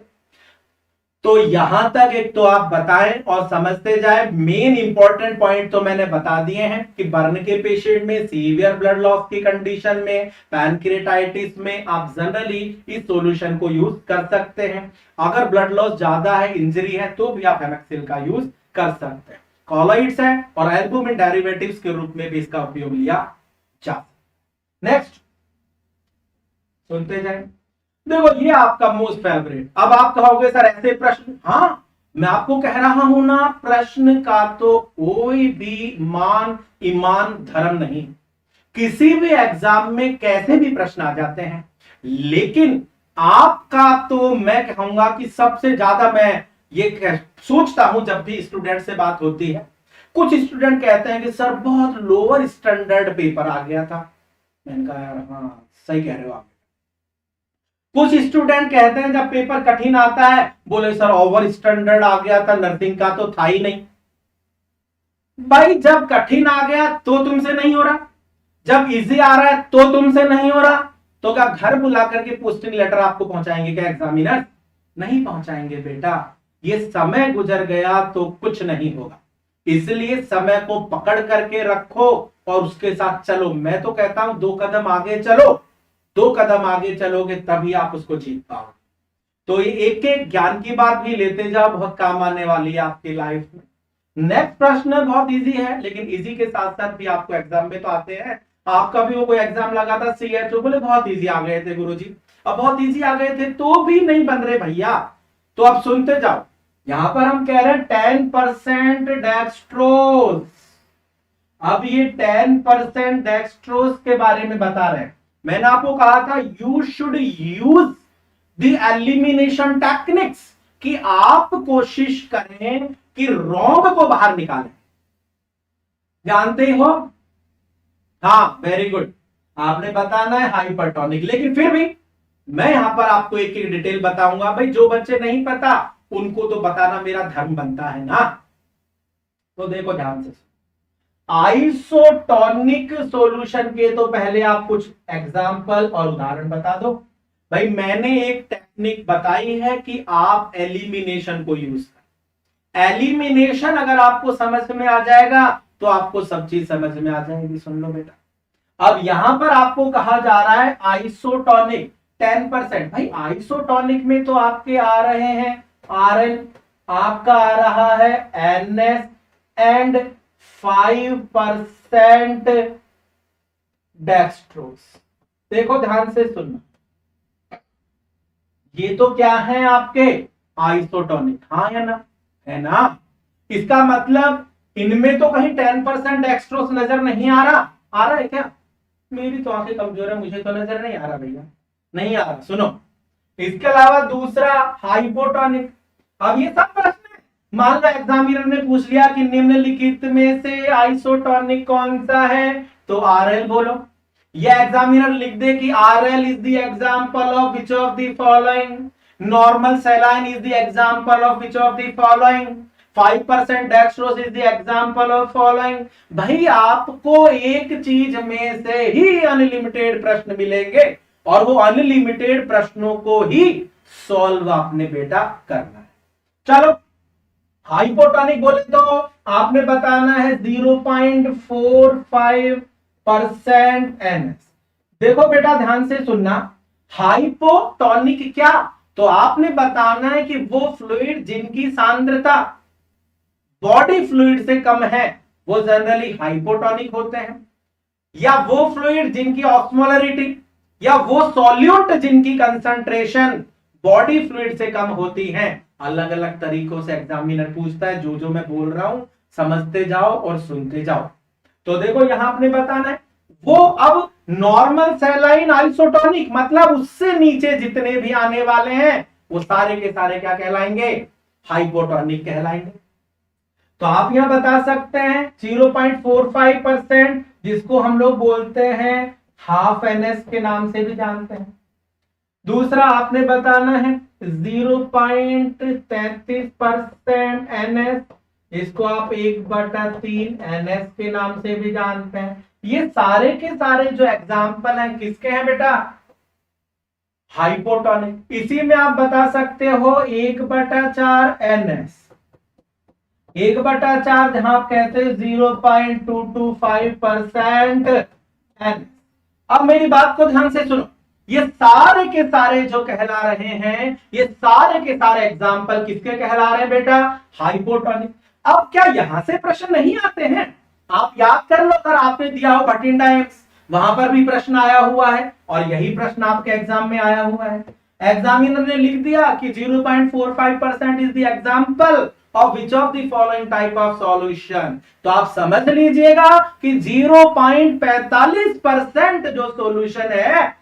तो यहां तक एक तो आप बताएं और समझते जाएं। मेन इंपॉर्टेंट पॉइंट तो मैंने बता दिए हैं कि बर्न के पेशेंट में, सीवियर ब्लड लॉस की कंडीशन में, पैनक्रेटाइटिस में आप जनरली इस सॉल्यूशन को यूज कर सकते हैं। अगर ब्लड लॉस ज्यादा है, इंजरी है, तो भी आप हेमेक्सिल का यूज कर सकते हैं। कॉलॉइड्स है और एल्बुमिन डेरिवेटिव्स के रूप में भी इसका उपयोग लिया जा। नेक्स्ट सुनते जाएं। देखो ये आपका मोस्ट फेवरेट। अब आप कहोगे सर ऐसे प्रश्न, हाँ मैं आपको कह रहा हूं ना, प्रश्न का तो कोई भी मान ईमान धर्म नहीं, किसी भी एग्जाम में कैसे भी प्रश्न आ जाते हैं। लेकिन आपका तो मैं कहूंगा कि सबसे ज्यादा मैं ये सोचता हूं जब भी स्टूडेंट से बात होती है, कुछ स्टूडेंट कहते हैं कि सर बहुत लोअर स्टैंडर्ड पेपर आ गया था। मैंने कहा यार हाँ सही कह रहे हो आप। कुछ स्टूडेंट कहते हैं जब पेपर कठिन आता है, बोले सर ओवर स्टैंडर्ड आ गया था, नर्सिंग का तो था ही नहीं। भाई जब कठिन आ गया तो तुमसे नहीं हो रहा, जब इजी आ रहा है तो तुमसे नहीं हो रहा, तो क्या घर बुला करके पोस्टिंग लेटर आपको पहुंचाएंगे क्या एग्जामिनर? नहीं पहुंचाएंगे बेटा। ये समय गुजर गया तो कुछ नहीं होगा, इसलिए समय को पकड़ करके रखो और उसके साथ चलो। मैं तो कहता हूं 2 कदम आगे चलो, 2 कदम आगे चलोगे तभी आप उसको जीत पाओगे। तो ये एक एक ज्ञान की बात भी लेते जाओ, बहुत काम आने वाली है आपकी लाइफ में। नेक्स्ट प्रश्न बहुत इजी है, लेकिन इजी के साथ साथ भी आपको एग्जाम में तो आते हैं। आपका भी वो कोई एग्जाम लगा था CHO, बोले बहुत इजी आ गए थे गुरुजी। अब बहुत इजी आ गए थे तो भी नहीं बन रहे भैया, तो अब सुनते जाओ। यहां पर हम कह रहे हैं 10% डेक्स्ट्रोज। अब ये 10% डेक्स्ट्रोज के बारे में बता रहे हैं। मैंने आपको कहा था you should use the elimination techniques, कि आप कोशिश करें कि रोंग को बाहर निकालें। जानते हो? हाँ वेरी गुड, आपने बताना है हाइपरटोनिक, लेकिन फिर भी मैं यहां पर आपको एक एक डिटेल बताऊंगा। भाई जो बच्चे नहीं पता उनको तो बताना मेरा धर्म बनता है ना। तो देखो ध्यान से, आइसोटोनिक सॉल्यूशन के तो पहले आप कुछ एग्जाम्पल और उदाहरण बता दो। भाई मैंने एक टेक्निक बताई है कि आप एलिमिनेशन को यूज करें। एलिमिनेशन अगर आपको समझ में आ जाएगा तो आपको सब चीज समझ में आ जाएगी। सुन लो बेटा, अब यहां पर आपको कहा जा रहा है आइसोटोनिक 10%। भाई आइसोटोनिक में तो आपके आ रहे हैं Rn, आपका आ रहा है NS एंड 5% डेक्सट्रोज। देखो ध्यान से सुनना, ये तो क्या है आपके आइसोटोनिक, हाँ या ना, है ना। इसका मतलब इनमें तो कहीं 10% डेक्सट्रोज नजर नहीं आ रहा। आ रहा है क्या? मेरी तो आंखें कमजोर है, मुझे तो नजर नहीं आ रहा भैया, नहीं आ रहा। सुनो, इसके अलावा दूसरा हाइपोटोनिक। अब ये सब प्रश्न है, मान लो एग्जामिनर ने पूछ लिया कि निम्नलिखित में से आइसोटोनिक कौन सा है, तो RL बोलो। ये एग्जामिनर लिख दे कि RL is the example of which of the following, normal saline is the example of which of the following, 5% dextrose is the example of following. भाई आपको एक चीज में से ही अनलिमिटेड प्रश्न मिलेंगे और वो अनलिमिटेड प्रश्नों को ही सॉल्व आपने बेटा करना है। चलो, हाइपोटोनिक बोले तो आपने बताना है 0.45% NS। देखो बेटा ध्यान से सुनना, हाइपोटोनिक क्या, तो आपने बताना है कि वो फ्लूइड जिनकी सांद्रता बॉडी फ्लूइड से कम है वो जनरली हाइपोटोनिक होते हैं, या वो फ्लूइड जिनकी ऑस्मोलरिटी या वो सॉल्यूट जिनकी कंसंट्रेशन बॉडी फ्लूइड से कम होती है। अलग अलग तरीकों से एग्जामिनर पूछता है, जो मैं बोल रहा हूं समझते जाओ और सुनते जाओ। तो देखो यहां आपने बताना है वो अब नॉर्मल सैलाइन आइसोटोनिक, मतलब उससे नीचे जितने भी आने वाले हैं वो सारे के सारे क्या कहलाएंगे, हाइपोटोनिक कहलाएंगे। तो आप यहां बता सकते हैं 0.45%, जिसको हम लोग बोलते हैं हाफ NS के नाम से भी जानते हैं। दूसरा आपने बताना है 0.33% NS, इसको आप 1/3 NS के नाम से भी जानते हैं। ये सारे के सारे जो एग्जाम्पल हैं किसके हैं बेटा, हाइपोटोनिक। इसी में आप बता सकते हो 1/4 NS, 1/4 जहां आप कहते हैं 0.225% NS। अब मेरी बात को ध्यान से सुनो, ये सारे के सारे जो कहला रहे हैं, ये सारे के सारे एग्जाम्पल किसके कहला रहे हैं बेटा, हाइपोटोनिक। अब क्या यहां से प्रश्न नहीं आते हैं? आप याद कर लो, अगर आपने दिया हो भटिंडा एम्स, वहां पर भी प्रश्न आया हुआ है और यही प्रश्न आपके एग्जाम में आया हुआ है। एग्जामिनर ने लिख दिया कि 0.45% is the example of which of the following type of solution। तो आप समझ लीजिएगा कि 0.45% जो सॉल्यूशन है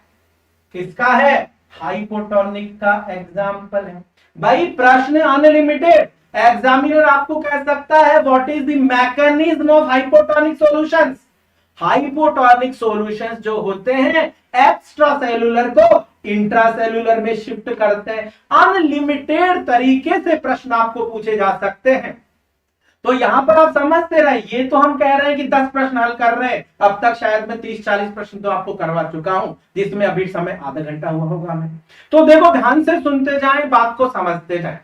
किसका है, हाइपोटोनिक का एग्जाम्पल है। भाई प्रश्न अनलिमिटेड, एग्जामिनर आपको कह सकता है what is the mechanism of hypotonic solutions. Hypotonic solutions जो होते हैं एक्स्ट्रा सेलुलर को इंट्रासेल्युलर में शिफ्ट करते हैं। अनलिमिटेड तरीके से प्रश्न आपको पूछे जा सकते हैं। तो यहां पर आप समझते रहे, ये तो हम कह रहे हैं कि 10 प्रश्न हल कर रहे हैं, अब तक शायद मैं 30-40 प्रश्न तो आपको करवा चुका हूं, जिसमें अभी समय आधा घंटा हुआ होगा मैं। तो देखो ध्यान से सुनते जाएं, बात को समझते जाएं।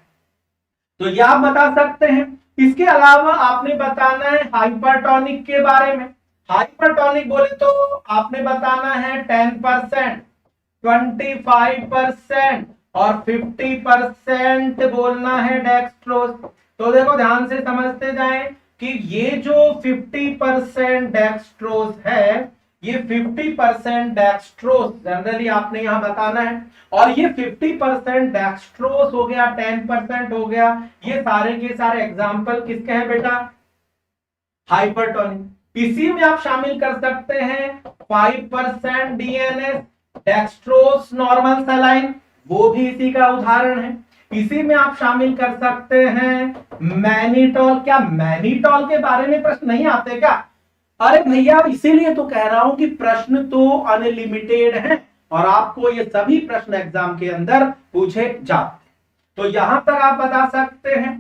तो ये आप बता सकते हैं। इसके अलावा आपने बताना है हाइपरटोनिक के बारे में। हाइपरटोनिक बोले तो आपने बताना है 10%, 25% और 50% बोलना है डेक्सट्रोज। तो देखो ध्यान से समझते जाएं कि ये जो 50% डेक्सट्रोज है, ये 50% डेक्सट्रोज जनरली आपने यहां बताना है, और ये 50% डेक्सट्रोज हो गया, 10% हो गया, ये सारे के सारे एग्जाम्पल किसके हैं बेटा, हाइपरटोनिक। इसी में आप शामिल कर सकते हैं 5% DNS डेक्सट्रोज नॉर्मल सलाइन, वो भी इसी का उदाहरण है। इसी में आप शामिल कर सकते हैं मैनिटॉल। क्या मैनिटॉल के बारे में प्रश्न नहीं आते क्या? अरे भैया इसीलिए तो कह रहा हूं कि प्रश्न तो अनलिमिटेड है, और आपको ये सभी प्रश्न एग्जाम के अंदर पूछे जाते। तो यहां तक आप बता सकते हैं।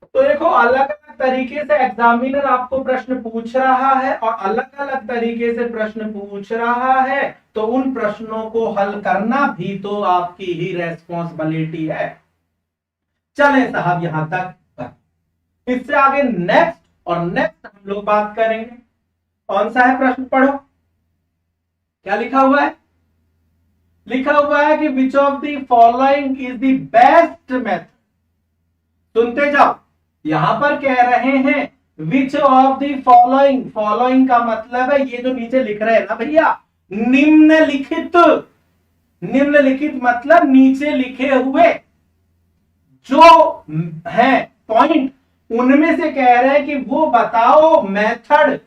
तो देखो अलग अलग तरीके से एग्जामिनर आपको प्रश्न पूछ रहा है और अलग अलग तरीके से प्रश्न पूछ रहा है, तो उन प्रश्नों को हल करना भी तो आपकी ही रेस्पॉन्सिबिलिटी है। चलें साहब यहां तक। इससे आगे नेक्स्ट और नेक्स्ट हम लोग बात करेंगे। कौन सा है प्रश्न पढ़ो, क्या लिखा हुआ है? लिखा हुआ है कि which of the following is the best method. सुनते जाओ, यहां पर कह रहे हैं विच ऑफ द फॉलोइंग, फॉलोइंग का मतलब है ये जो नीचे लिख रहे हैं ना भैया, निम्नलिखित। निम्नलिखित मतलब नीचे लिखे हुए जो है पॉइंट, उनमें से कह रहे हैं कि वो बताओ मेथड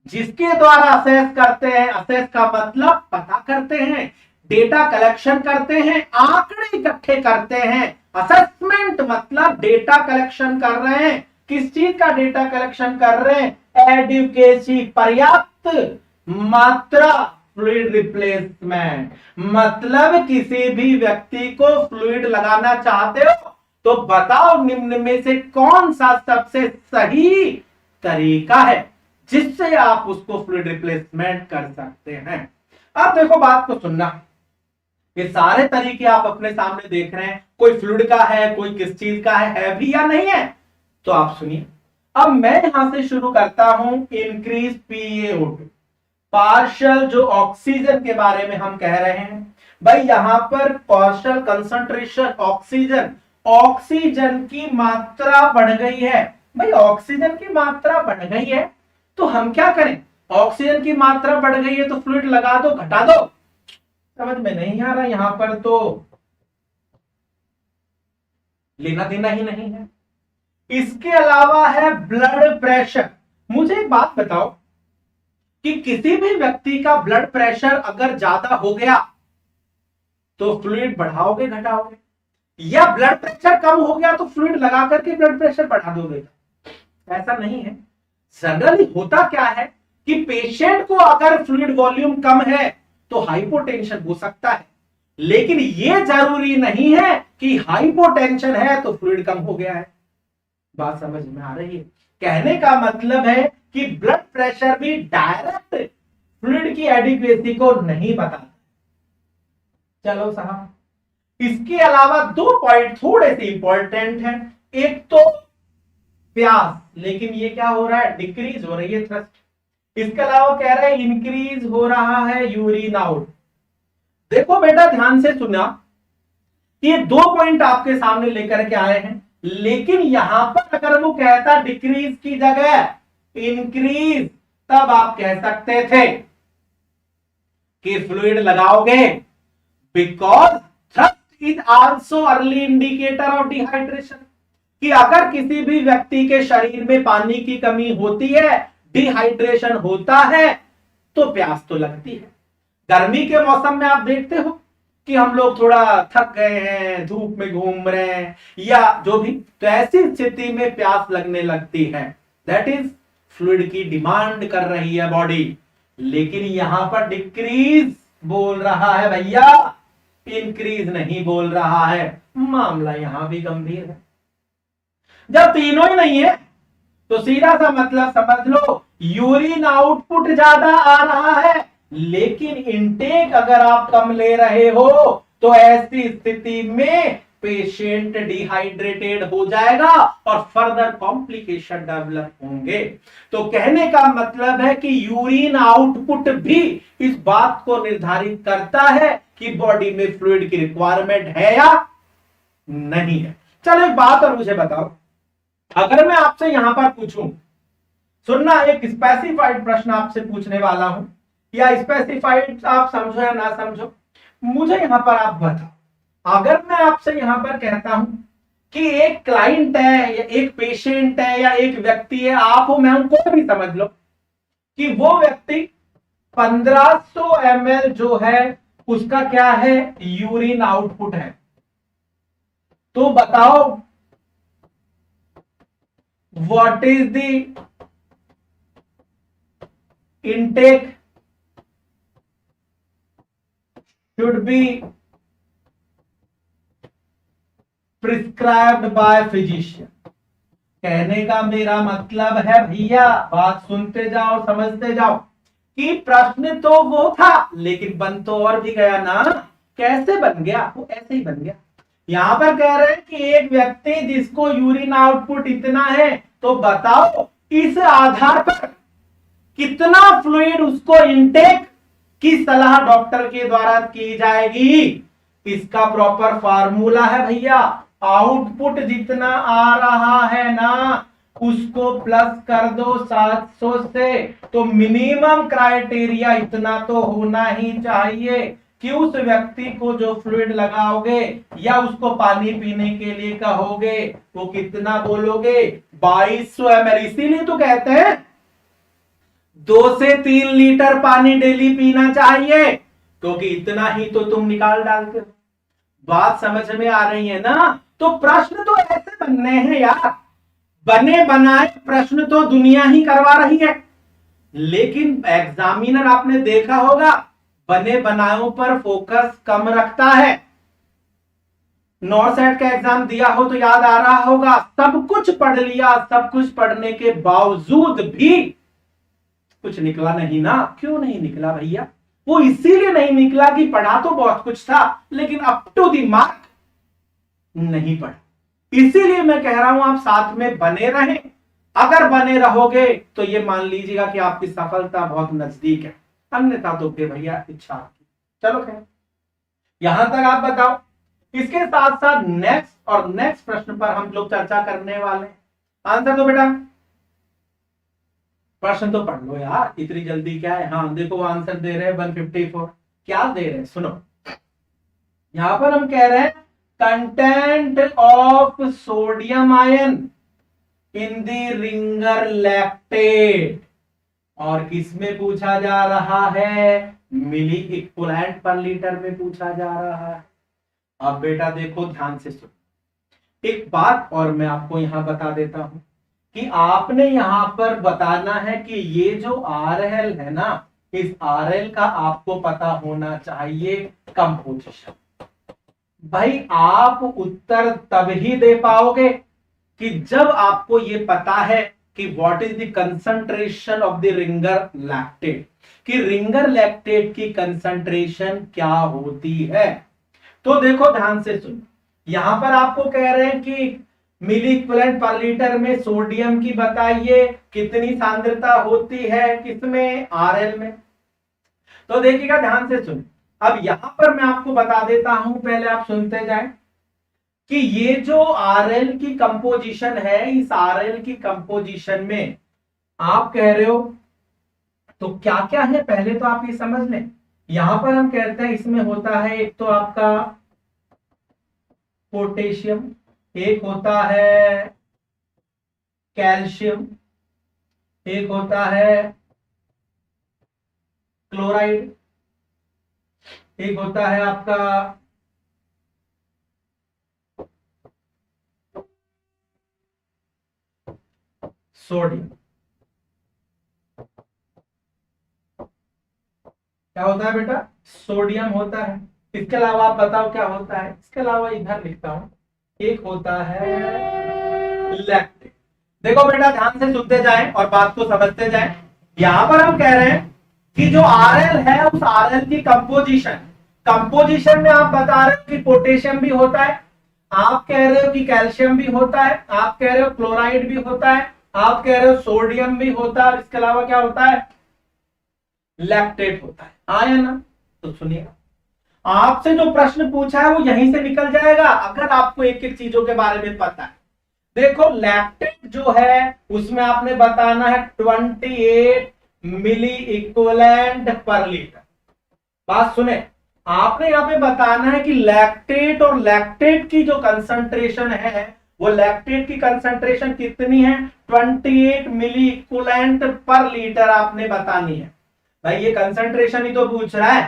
जिसके द्वारा असेस करते हैं। असेस का मतलब पता करते हैं, डेटा कलेक्शन करते हैं, आंकड़े इकट्ठे करते हैं। असेसमेंट मतलब डेटा कलेक्शन कर रहे हैं। किस चीज का डेटा कलेक्शन कर रहे हैं? एडुकेसी, पर्याप्त मात्रा फ्लूइड रिप्लेसमेंट, मतलब किसी भी व्यक्ति को फ्लूइड लगाना चाहते हो तो बताओ निम्न में से कौन सा सबसे सही तरीका है जिससे आप उसको फ्लूइड रिप्लेसमेंट कर सकते हैं। अब देखो बात को सुनना, ये सारे तरीके आप अपने सामने देख रहे हैं, कोई फ्लूइड का है, कोई किस चीज का है भी या नहीं है, तो आप सुनिए। अब मैं यहां से शुरू करता हूं, इंक्रीज पीएओ2, पार्शियल जो ऑक्सीजन के बारे में हम कह रहे हैं। भाई यहां पर पार्शियल कंसंट्रेशन ऑक्सीजन, ऑक्सीजन की मात्रा बढ़ गई है। भाई ऑक्सीजन की मात्रा बढ़ गई है तो हम क्या करें? ऑक्सीजन की मात्रा बढ़ गई है तो फ्लूइड लगा दो, घटा दो। समझ में नहीं आ रहा, यहां पर तो लेना देना ही नहीं है। इसके अलावा है ब्लड प्रेशर। मुझे एक बात बताओ कि किसी भी व्यक्ति का ब्लड प्रेशर अगर ज्यादा हो गया तो फ्लूइड बढ़ाओगे घटाओगे, या ब्लड प्रेशर कम हो गया तो फ्लूइड लगा करके ब्लड प्रेशर बढ़ा दोगे? ऐसा नहीं है। जनरली होता क्या है कि पेशेंट को अगर फ्लूइड वॉल्यूम कम है तो हाइपोटेंशन हो सकता है, लेकिन यह जरूरी नहीं है कि हाइपोटेंशन है तो फ्लूइड कम हो गया है। बात समझ में आ रही है? कहने का मतलब है कि ब्लड प्रेशर भी डायरेक्ट फ्लूइड की एडिक्वेसी को नहीं बताता। चलो साहब, इसके अलावा दो पॉइंट थोड़े से इंपॉर्टेंट हैं। एक तो प्यास, लेकिन ये क्या हो रहा है? डिक्रीज हो रही है थ्रस्ट। इसके अलावा कह रहे हैं इंक्रीज हो रहा है यूरिन आउट। देखो बेटा ध्यान से सुना, ये दो पॉइंट आपके सामने लेकर के आए हैं, लेकिन यहां पर अगर वो कहता डिक्रीज की जगह इंक्रीज, तब आप कह सकते थे कि फ्लूइड लगाओगे, because thrust is also early indicator of dehydration. कि अगर किसी भी व्यक्ति के शरीर में पानी की कमी होती है, डिहाइड्रेशन होता है, तो प्यास तो लगती है। गर्मी के मौसम में आप देखते हो कि हम लोग थोड़ा थक गए हैं, धूप में घूम रहे हैं या जो भी, तो ऐसी स्थिति में प्यास लगने लगती है। दैट इज फ्लूइड की डिमांड कर रही है बॉडी। लेकिन यहां पर डिक्रीज बोल रहा है भैया, इंक्रीज नहीं बोल रहा है। मामला यहां भी गंभीर है। जब तीनों ही नहीं है तो सीधा सा मतलब समझ लो, यूरिन आउटपुट ज्यादा आ रहा है लेकिन इनटेक अगर आप कम ले रहे हो, तो ऐसी स्थिति में पेशेंट डिहाइड्रेटेड हो जाएगा और फर्दर कॉम्प्लिकेशन डेवलप होंगे। तो कहने का मतलब है कि यूरिन आउटपुट भी इस बात को निर्धारित करता है कि बॉडी में फ्लूइड की रिक्वायरमेंट है या नहीं है। चलो एक बात और मुझे बताओ, अगर मैं आपसे यहां पर पूछूं, सुनना, एक स्पेसिफाइड प्रश्न आपसे पूछने वाला हूं, या स्पेसिफाइड आप समझो या ना समझो, मुझे यहां पर आप बताओ। अगर मैं आपसे यहां पर कहता हूं कि एक क्लाइंट है या एक पेशेंट है या एक व्यक्ति है, आप हो मैं हूं, कोई भी समझ लो, कि वो व्यक्ति 1500 ml जो है उसका क्या है? यूरिन आउटपुट है। तो बताओ what is the intake should be prescribed bye physician. कहने का मेरा मतलब है भैया, बात सुनते जाओ समझते जाओ, कि प्रश्न तो वो था लेकिन बन तो और भी गया ना। कैसे बन गया? वो ऐसे ही बन गया। यहां पर कह रहे हैं कि एक व्यक्ति जिसको यूरिन आउटपुट इतना है, तो बताओ इस आधार पर कितना फ्लूइड उसको इनटेक की सलाह डॉक्टर के द्वारा की जाएगी। इसका प्रॉपर फार्मूला है भैया, आउटपुट जितना आ रहा है ना उसको प्लस कर दो 700 से, तो मिनिमम क्राइटेरिया इतना तो होना ही चाहिए कि उस व्यक्ति को जो फ्लूइड लगाओगे या उसको पानी पीने के लिए कहोगे वो कितना बोलोगे? 2200 ml। इसीलिए तो कहते हैं 2 से 3 लीटर पानी डेली पीना चाहिए, क्योंकि इतना ही तो तुम निकाल डालते हो। बात समझ में आ रही है ना? तो प्रश्न तो ऐसे बनने हैं यार, बने बनाए प्रश्न तो दुनिया ही करवा रही है, लेकिन एग्जामिनर आपने देखा होगा बने बनायों पर फोकस कम रखता है। नॉर्थ साइड का एग्जाम दिया हो तो याद आ रहा होगा, सब कुछ पढ़ लिया, सब कुछ पढ़ने के बावजूद भी कुछ निकला नहीं ना। क्यों नहीं निकला भैया? वो इसीलिए नहीं निकला कि पढ़ा तो बहुत कुछ था लेकिन अप टू द मार्क नहीं पढ़ा। इसीलिए मैं कह रहा हूं आप साथ में बने रहें। अगर बने रहोगे तो ये मान लीजिएगा कि आपकी सफलता बहुत नजदीक है, अन्यथा तो फिर भैया इच्छा आपकी। चलो खैर, यहां तक आप बताओ। इसके साथ साथ नेक्स्ट और नेक्स्ट प्रश्न पर हम लोग चर्चा करने वाले हैं। आंसर दो बेटा, प्रश्न तो पढ़ लो यार, इतनी जल्दी क्या है। हाँ देखो आंसर दे रहे हैं 154। क्या दे रहे हैं सुनो, यहां पर हम कह रहे हैं content of sodium ion in the Ringer lactate, और किसमें पूछा जा रहा है? मिली इक्विवेलेंट पर लीटर में पूछा जा रहा है। अब बेटा देखो ध्यान से सुनो, एक बात और मैं आपको यहां बता देता हूं कि आपने यहां पर बताना है कि ये जो RL है ना, इस RL का आपको पता होना चाहिए कंपोजिशन। भाई आप उत्तर तब ही दे पाओगे कि जब आपको ये पता है कि what is the concentration of the Ringer lactate, कि रिंगर लैक्टेट की कंसंट्रेशन क्या होती है। तो देखो ध्यान से सुनो, यहां पर आपको कह रहे हैं कि मिली इक्विवेलेंट पर लीटर में सोडियम की बताइए कितनी सांद्रता होती है, किसमें? RL में। तो देखिएगा ध्यान से सुन, अब यहां पर मैं आपको बता देता हूं, पहले आप सुनते जाएं कि ये जो RL की कंपोजिशन है, इस RL की कंपोजिशन में आप कह रहे हो तो क्या क्या है पहले तो आप ये समझ लें। यहां पर हम कहते हैं इसमें होता है एक तो आपका पोटेशियम, एक होता है कैल्शियम, एक होता है क्लोराइड, एक होता है आपका सोडियम। क्या होता है बेटा? सोडियम होता है। इसके अलावा आप बताओ क्या होता है? इसके अलावा इधर लिखता हूं, एक होता है लैक्टेट। देखो बेटा ध्यान से सुनते जाएं और बात को समझते जाएं। यहां पर हम कह रहे हैं कि जो RL है उस RL की कंपोजिशन में आप बता रहे हो कि पोटेशियम भी होता है, आप कह रहे हो कि कैल्शियम भी होता है, आप कह रहे हो क्लोराइड भी होता है, आप कह रहे हो सोडियम भी होता है, और इसके अलावा क्या होता है? लैक्टेट होता है। आया ना? तो सुनिए, आपसे जो प्रश्न पूछा है वो यहीं से निकल जाएगा अगर आपको एक एक चीजों के बारे में पता है। देखो लैक्टेट जो है उसमें आपने बताना है 28 मिली इक्विवेलेंट पर लीटर। बात सुने, आपने यहां पे बताना है कि लैक्टेट और लैक्टेट की जो कंसंट्रेशन है वो लैक्टेट की कंसंट्रेशन कितनी है? 28 मिली इक्विवेलेंट पर लीटर आपने बतानी है। भाई ये कंसंट्रेशन ही तो पूछ रहा है।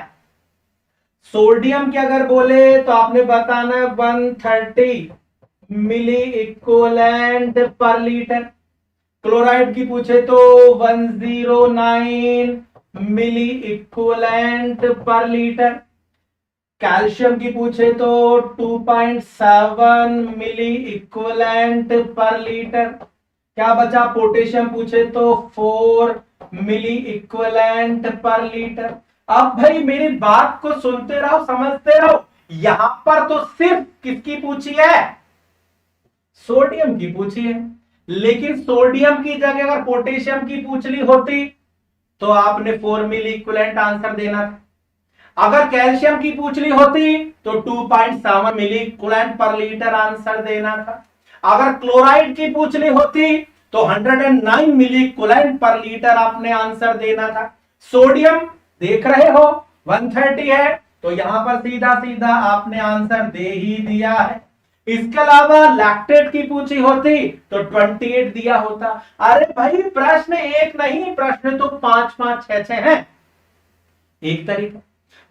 सोडियम की अगर बोले तो आपने बताना है 130 मिली इक्विवेलेंट पर लीटर। क्लोराइड की पूछे तो 109 मिली इक्विवेलेंट पर लीटर। कैल्शियम की पूछे तो 2.7 मिली इक्विवेलेंट पर लीटर। क्या बचा? पोटेशियम पूछे तो 4 मिली इक्विवेलेंट पर लीटर। अब भाई मेरी बात को सुनते रहो, समझते रहो। यहां पर तो सिर्फ किसकी पूछी है? सोडियम की पूछी है। लेकिन सोडियम की जगह अगर पोटेशियम की पूछ ली होती तो आपने 4 मिली इक्विवेलेंट आंसर देना था। अगर कैल्शियम की पूछ ली होती तो 2.7 मिली इक्विवेलेंट पर लीटर आंसर देना था। अगर क्लोराइड की पूछ ली होती तो 109 मिली इक्विवेलेंट पर लीटर आपने आंसर देना था। सोडियम देख रहे हो 130 है, तो यहां पर सीधा सीधा आपने आंसर दे ही दिया है। इसके अलावा लैक्टेट की पूछी होती तो 28 दिया होता। अरे भाई प्रश्न एक नहीं, प्रश्न तो 5 5 6 6 हैं। एक तरीका।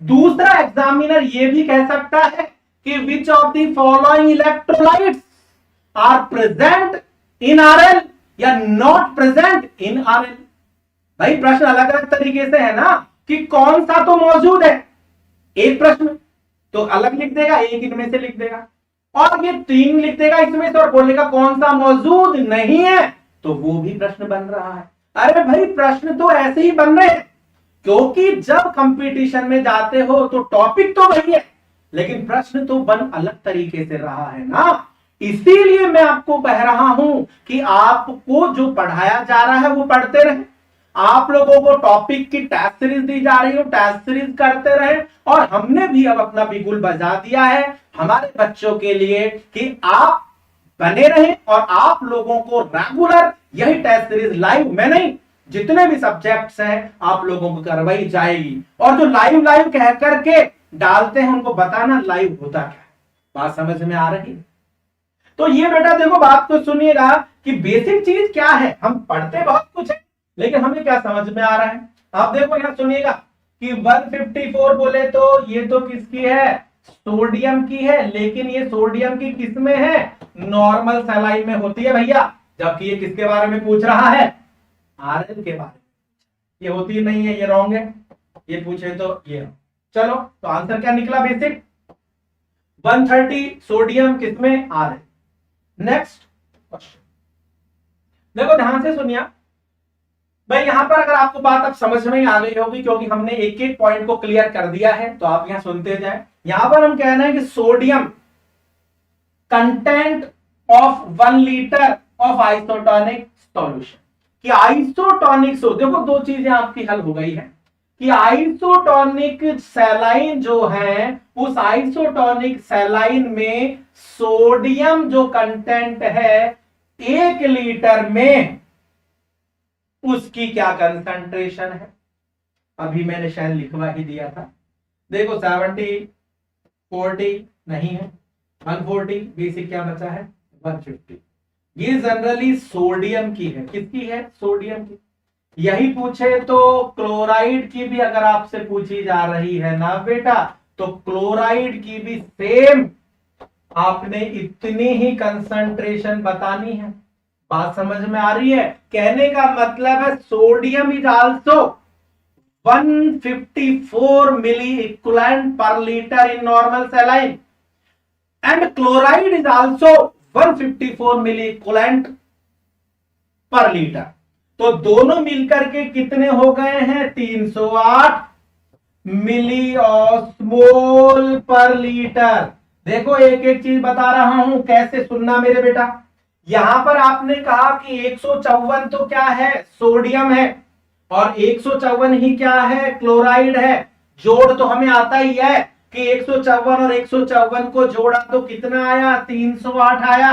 दूसरा, एग्जामिनर ये भी कह सकता है कि which of the following electrolytes are present in RL या नॉट प्रेजेंट इन आरएल। भाई प्रश्न अलग अलग तरीके से है ना, कि कौन सा तो मौजूद है। एक प्रश्न तो अलग लिख देगा, एक इनमें से लिख देगा, और ये 3 लिख देगा इसमें से और बोलेगा कौन सा मौजूद नहीं है, तो वो भी प्रश्न बन रहा है। अरे भाई प्रश्न तो ऐसे ही बन रहे हैं, क्योंकि जब कंपटीशन में जाते हो तो टॉपिक तो वही है, लेकिन प्रश्न तो बन अलग तरीके से रहा है ना। इसीलिए मैं आपको कह रहा हूं कि आपको जो पढ़ाया जा रहा है वो पढ़ते रहे। आप लोगों को टॉपिक की टेस्ट सीरीज दी जा रही हो, टेस्ट सीरीज करते रहे। और हमने भी अब अपना बिगुल बजा दिया है हमारे बच्चों के लिए कि आप बने रहें और आप लोगों को रेगुलर यही टेस्ट सीरीज लाइव में नहीं, जितने भी सब्जेक्ट्स हैं आप लोगों को करवाई जाएगी। और जो लाइव लाइव कह करके डालते हैं उनको बताना लाइव होता क्या है। बात समझ में आ रही है? तो ये बेटा देखो, बात को सुनिएगा कि बेसिक चीज क्या है। हम पढ़ते बहुत कुछ है, लेकिन हमें क्या समझ में आ रहा है। आप देखो यहां सुनिएगा कि 154 बोले तो ये तो किसकी है? सोडियम की है। लेकिन ये सोडियम की किस में है? नॉर्मल सलाइन में होती है भैया। जबकि ये किसके बारे में पूछ रहा है? आरएल के बारे में। ये होती नहीं है, ये रॉन्ग है। ये पूछे तो ये। चलो तो आंसर क्या निकला? बेसिक 130 सोडियम किसमें? आरएल। नेक्स्ट क्वेश्चन देखो, ध्यान से सुनिए भाई। यहां पर अगर आपको बात अब समझ में आ गई होगी, क्योंकि हमने एक एक पॉइंट को क्लियर कर दिया है, तो आप यहां सुनते जाएं। यहां पर हम कहना है कि sodium content of 1 litre of isotonic solution, कि आइसोटोनिक देखो दो चीजें आपकी हल हो गई है कि आइसोटोनिक सैलाइन जो है, उस आइसोटोनिक सैलाइन में सोडियम जो कंटेंट है 1 लीटर में, उसकी क्या कंसंट्रेशन है। अभी मैंने शायद लिखवा ही दिया था। देखो 70 40 नहीं है, 140 बेसिक क्या बचा है? 150। ये जनरली सोडियम की है। किसकी है? सोडियम की। यही पूछे तो क्लोराइड की भी अगर आपसे पूछी जा रही है ना बेटा, तो क्लोराइड की भी सेम आपने इतनी ही कंसंट्रेशन बतानी है। बात समझ में आ रही है? कहने का मतलब है sodium is also 154 milliequivalent per litre in normal saline and chloride is also 154 milliequivalent per litre. तो दोनों मिलकर के कितने हो गए हैं? 308 मिली ऑस्मोल पर लीटर। देखो एक एक चीज बता रहा हूं, कैसे सुनना मेरे बेटा। यहां पर आपने कहा कि 154 तो क्या है? सोडियम है, और 154 ही क्या है? क्लोराइड है। जोड़ तो हमें आता ही है कि 154 और 154 को जोड़ा तो कितना आया? 308 आया।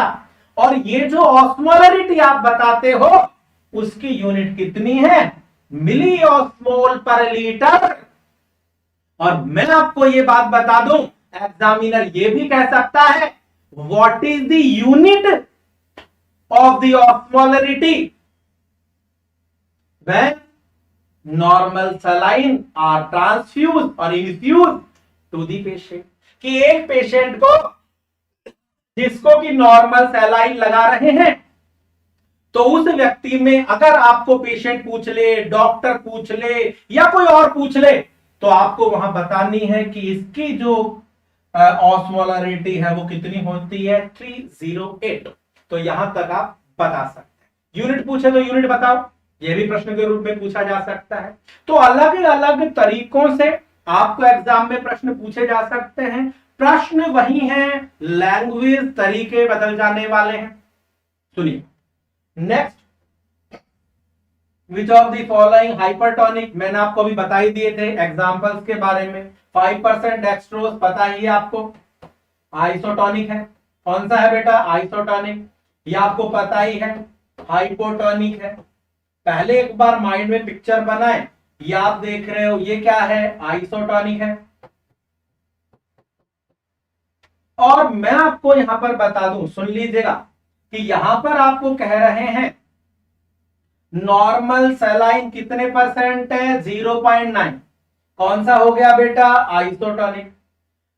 और ये जो ऑस्मोलरिटी आप बताते हो उसकी यूनिट कितनी है? मिली ऑस्मोल पर लीटर। और मैं आपको ये बात बता दूं, एग्जामिनर ये भी कह सकता है what is the unit of the osmolarity when normal saline are transfuse और इन्फ्यूज टू द पेशेंट। कि एक पेशेंट को जिसको कि नॉर्मल सलाइन लगा रहे हैं, तो उस व्यक्ति में अगर आपको पेशेंट पूछ ले, डॉक्टर पूछ ले या कोई और पूछ ले तो आपको वहां बतानी है कि इसकी जो ऑस्मोलरिटी है वो कितनी होती है, 308। तो यहां तक आप बता सकते हैं। यूनिट पूछे तो यूनिट बताओ, ये भी प्रश्न के रूप में पूछा जा सकता है। तो अलग अलग तरीकों से आपको एग्जाम में प्रश्न पूछे जा सकते हैं। प्रश्न वही हैं, लैंग्वेज तरीके बदल जाने वाले हैं। सुनिए next, which of the following hypertonic, मैंने आपको अभी बता ही दिए थे एग्जांपल्स के बारे में। 5% डेक्सट्रोज पता ही है आपको, आइसोटोनिक है। कौन सा है बेटा, आइसोटोनिक। ये आपको पता ही है, हाइपोटोनिक है। पहले एक बार माइंड में पिक्चर बनाए, ये आप देख रहे हो ये क्या है, आइसोटोनिक है। और मैं आपको यहां पर बता दूं, सुन लीजिएगा कि यहां पर आपको कह रहे हैं नॉर्मल सैलाइन कितने परसेंट है, 0.9। कौन सा हो गया बेटा, आइसोटोनिक।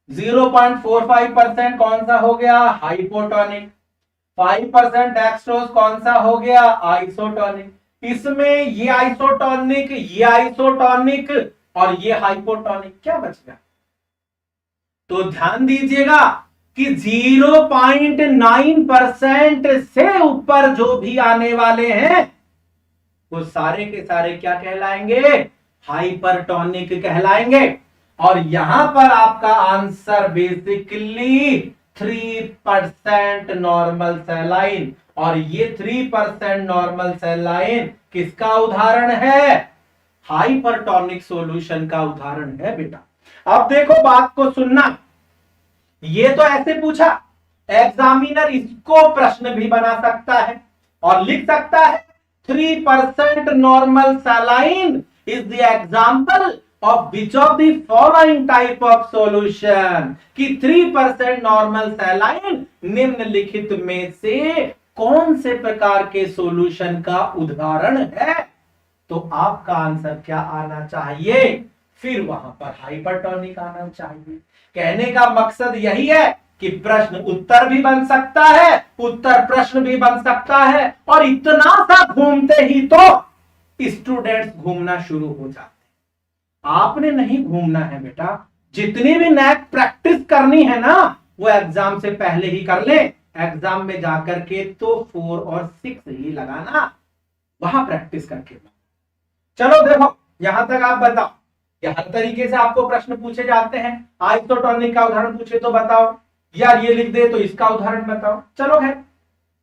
0.45% कौन सा हो गया, हाइपोटोनिक। 5% डेक्सट्रोज कौन सा हो गया, आइसोटोनिक। इसमें ये आइसोटोनिक, ये आइसोटोनिक और ये हाइपोटोनिक, क्या बच गया। तो ध्यान दीजिएगा कि 0.9% से ऊपर जो भी आने वाले हैं वो सारे के सारे क्या कहलाएंगे, हाइपरटोनिक कहलाएंगे। और यहां पर आपका आंसर बेसिकली 3% नॉर्मल सैलाइन, और ये 3% नॉर्मल सैलाइन किसका उदाहरण है, हाइपरटोनिक सॉल्यूशन का उदाहरण है बेटा। अब देखो बात को सुनना, ये तो ऐसे पूछा, एग्जामिनर इसको प्रश्न भी बना सकता है और लिख सकता है 3% normal saline is the example of which of the following type of solution, कि 3% नॉर्मल सैलाइन निम्नलिखित में से कौन से प्रकार के सॉल्यूशन का उदाहरण है। तो आपका आंसर क्या आना चाहिए, फिर वहां पर हाइपरटोनिक आना चाहिए। कहने का मकसद यही है कि प्रश्न उत्तर भी बन सकता है, उत्तर प्रश्न भी बन सकता है, और इतना सा घूमते ही तो स्टूडेंट्स घूमना शुरू हो जाते हैं। आपने नहीं घूमना है बेटा, जितनी भी नैक प्रैक्टिस करनी है ना वो एग्जाम से पहले ही कर ले। एग्जाम में जाकर के तो 4 और 6 ही लगाना, वहां प्रैक्टिस करके। चलो देखो यहां तक आप बताओ, हर तरीके से आपको प्रश्न पूछे जाते हैं। आइसोटोनिक का उदाहरण पूछे तो बताओ, यार ये लिख दे तो इसका उदाहरण बताओ। चलो है,